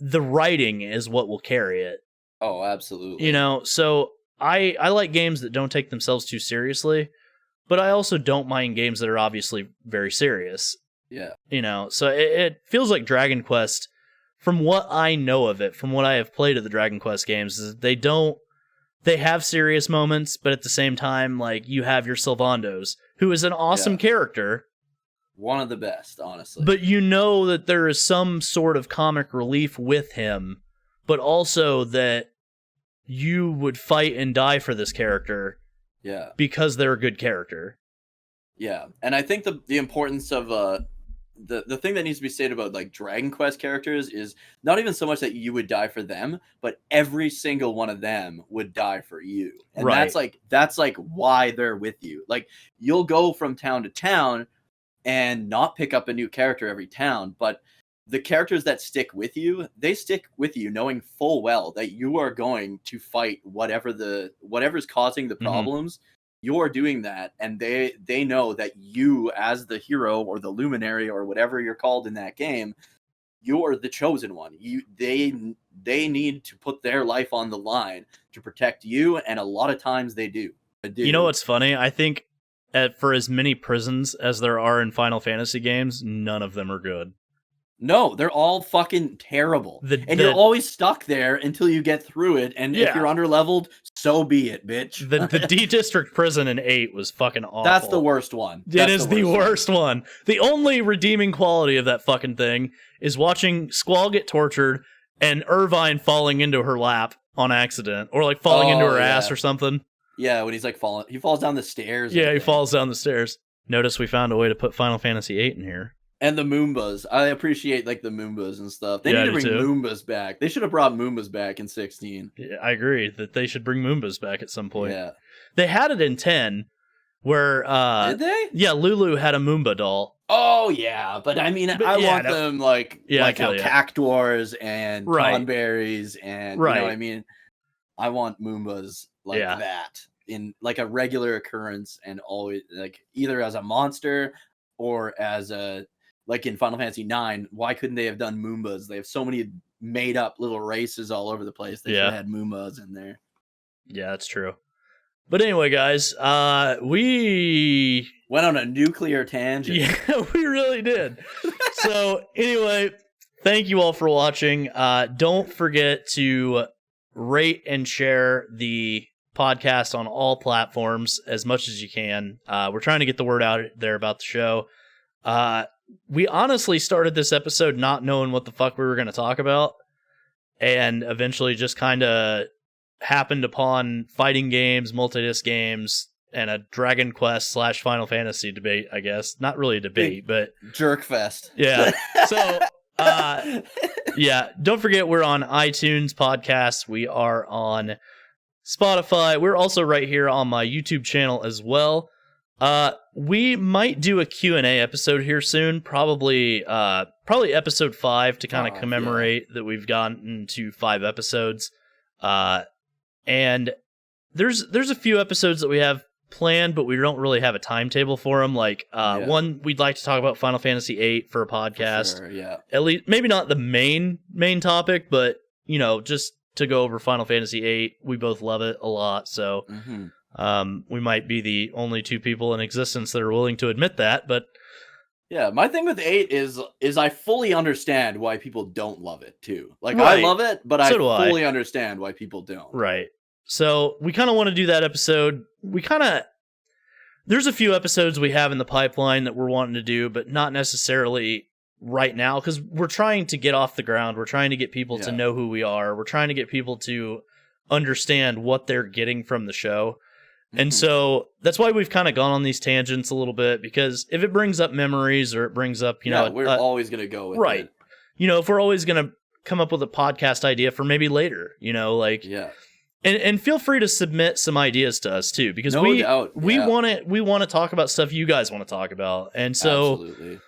The writing is what will carry it. Oh, absolutely. You know, so I like games that don't take themselves too seriously, but I also don't mind games that are obviously very serious. Yeah. You know, so it feels like Dragon Quest, from what I know of it, from what I have played of the Dragon Quest games, is they have serious moments, but at the same time, like, you have your Sylvandos, who is an awesome character. One of the best, honestly. But you know that there is some sort of comic relief with him, but also that you would fight and die for this character. Yeah. Because they're a good character. Yeah. And I think the importance of the thing that needs to be said about like Dragon Quest characters is not even so much that you would die for them, but every single one of them would die for you. And right. that's like why they're with you. Like you'll go from town to town and not pick up a new character every town, but the characters that stick with you, they stick with you knowing full well that you are going to fight whatever's causing the problems. You're doing that, and they know that you, as the hero or the luminary or whatever you're called in that game, you're the chosen one. They need to put their life on the line to protect you, and a lot of times they do. You know what's funny? I think for as many prisons as there are in Final Fantasy games, none of them are good. No, they're all fucking terrible. You're always stuck there until you get through it, and if you're underleveled, so be it, bitch. The D District prison in 8 was fucking awful. That's the worst one. It is the worst one. The only redeeming quality of that fucking thing is watching Squall get tortured and Irvine falling into her lap on accident, or like falling into her ass or something. Yeah, when he's like he falls down the stairs. Yeah, he falls down the stairs. Notice we found a way to put Final Fantasy 8 in here. And the Moombas. I appreciate like the Moombas and stuff. They need to bring Moombas back. They should have brought Moombas back in 16. Yeah, I agree that they should bring Moombas back at some point. Yeah. They had it in 10 where did they? Yeah, Lulu had a Moomba doll. Oh yeah, but I mean I want them like how Cactuars and Cranberries and you know what I mean? I want Moombas like that in like a regular occurrence and always like either as a monster or as a like in Final Fantasy 9, why couldn't they have done Moombas? They have so many made up little races all over the place. They should have had Moombas in there. Yeah, that's true. But anyway, guys, we went on a nuclear tangent. Yeah, we really did. So anyway, thank you all for watching. Don't forget to rate and share the podcast on all platforms as much as you can. We're trying to get the word out there about the show. We honestly started this episode not knowing what the fuck we were going to talk about, and eventually just kind of happened upon fighting games, multi-disc games, and a Dragon Quest / Final Fantasy debate, I guess. Not really a debate, but... Jerk fest. Yeah. So, yeah, don't forget we're on iTunes podcasts. We are on Spotify. We're also right here on my YouTube channel as well. We might do a Q&A episode here soon, probably probably episode 5 to kind of 5, commemorate that we've gotten to 5 episodes. And there's a few episodes that we have planned, but we don't really have a timetable for them. Like one, we'd like to talk about Final Fantasy VIII for a podcast. For sure, yeah. At least maybe not the main topic, but just to go over Final Fantasy VIII. We both love it a lot, so we might be the only 2 people in existence that are willing to admit that. But yeah, my thing with 8 is I fully understand why people don't love it too. Like Right. I love it, but So I do I. fully understand why people don't. right. So we kind of want to do that episode. There's a few episodes we have in the pipeline that we're wanting to do, but not necessarily right now, because we're trying to get off the ground. We're trying to get people to know who we are. We're trying to get people to understand what they're getting from the show. And so that's why we've kind of gone on these tangents a little bit, because if it brings up memories or it brings up, we're always going to go with right. it. If we're always going to come up with a podcast idea for maybe later, And feel free to submit some ideas to us too, because we want to talk about stuff you guys want to talk about. And so Absolutely.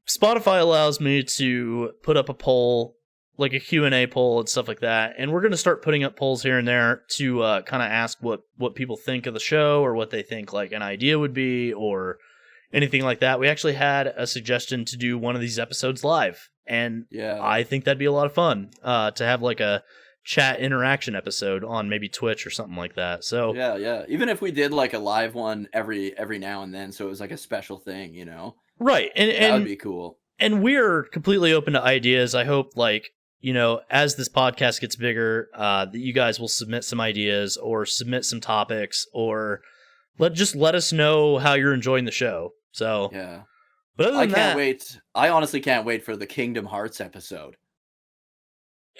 Spotify allows me to put up a poll, like a Q&A poll and stuff like that. And we're going to start putting up polls here and there to kind of ask what people think of the show, or what they think like an idea would be, or anything like that. We actually had a suggestion to do one of these episodes live, and I think that'd be a lot of fun to have like a chat interaction episode on maybe Twitch or something like that. So yeah. Even if we did like a live one every now and then, so it was like a special thing, Right. And that would be cool. And we're completely open to ideas. I hope as this podcast gets bigger, that you guys will submit some ideas or submit some topics, or let us know how you're enjoying the show. So yeah. But other than can't wait. I honestly can't wait for the Kingdom Hearts episode.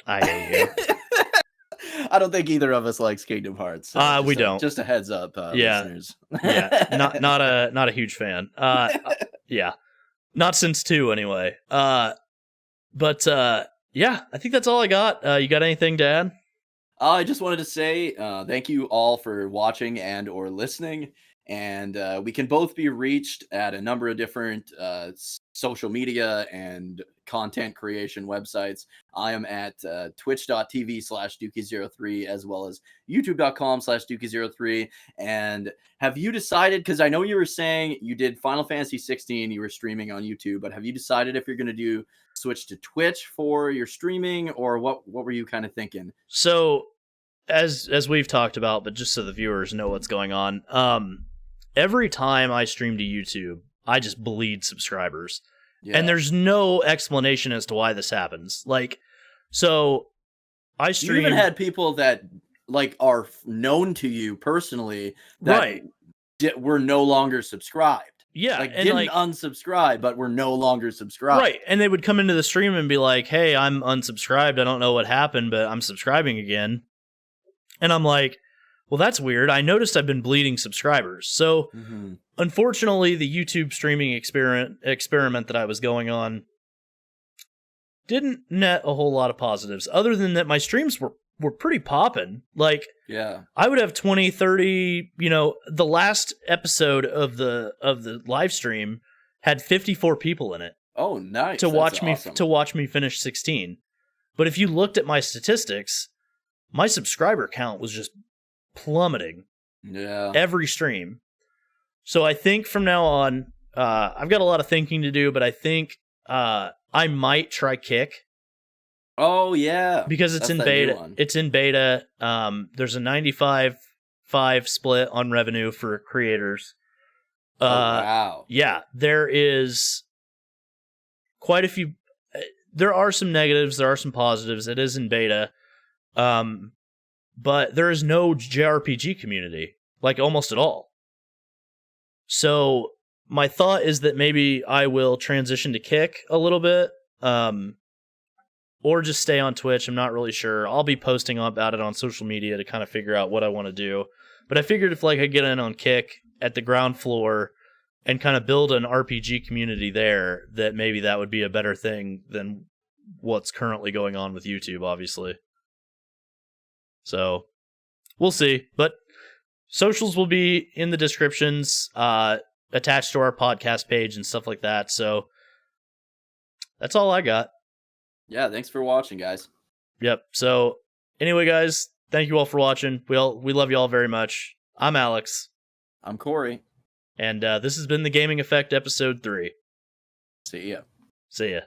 I hate you. I don't think either of us likes Kingdom Hearts. So we don't. Just a heads up, listeners. Not a huge fan. Yeah, not since 2 anyway. I think that's all I got. You got anything to add? I just wanted to say thank you all for watching and or listening. And we can both be reached at a number of different social media and content creation websites. I am at twitch.tv/dqxi03, as well as youtube.com/dqxi03. And have you decided, because I know you were saying you did Final Fantasy 16, you were streaming on YouTube, but have you decided if you're going to switch to Twitch for your streaming, or what were you kind of thinking? So as we've talked about, but just so the viewers know what's going on, every time I stream to YouTube, I just bleed subscribers. Yeah. And there's no explanation as to why this happens. So I stream... You even had people that are known to you personally that were no longer subscribed. Yeah. Didn't unsubscribe, but were no longer subscribed. Right. And they would come into the stream and be like, hey, I'm unsubscribed. I don't know what happened, but I'm subscribing again. And I'm like, well, that's weird. I noticed I've been bleeding subscribers. So, unfortunately, the YouTube streaming experiment that I was going on didn't net a whole lot of positives, other than that my streams were pretty popping. I would have 20, 30, the last episode of the live stream had 54 people in it. Oh, nice. To watch me finish 16. But if you looked at my statistics, my subscriber count was just plummeting. Yeah. Every stream. So I think from now on, I've got a lot of thinking to do, but I think I might try Kick. Oh yeah, because it's in beta. It's in beta. There's a 95-5 split on revenue for creators. Wow. Yeah, there is quite a few. There are some negatives. There are some positives. It is in beta. But there is no JRPG community, almost at all. So my thought is that maybe I will transition to Kick a little bit, or just stay on Twitch. I'm not really sure. I'll be posting about it on social media to kind of figure out what I want to do. But I figured if I get in on Kick at the ground floor and kind of build an RPG community there, that maybe that would be a better thing than what's currently going on with YouTube, obviously. So, we'll see. But socials will be in the descriptions, attached to our podcast page and stuff like that. So, that's all I got. Yeah, thanks for watching, guys. Yep. So anyway, guys, thank you all for watching. We love you all very much. I'm Alex. I'm Corey. And this has been the Gaming Effect episode 3. See ya. See ya.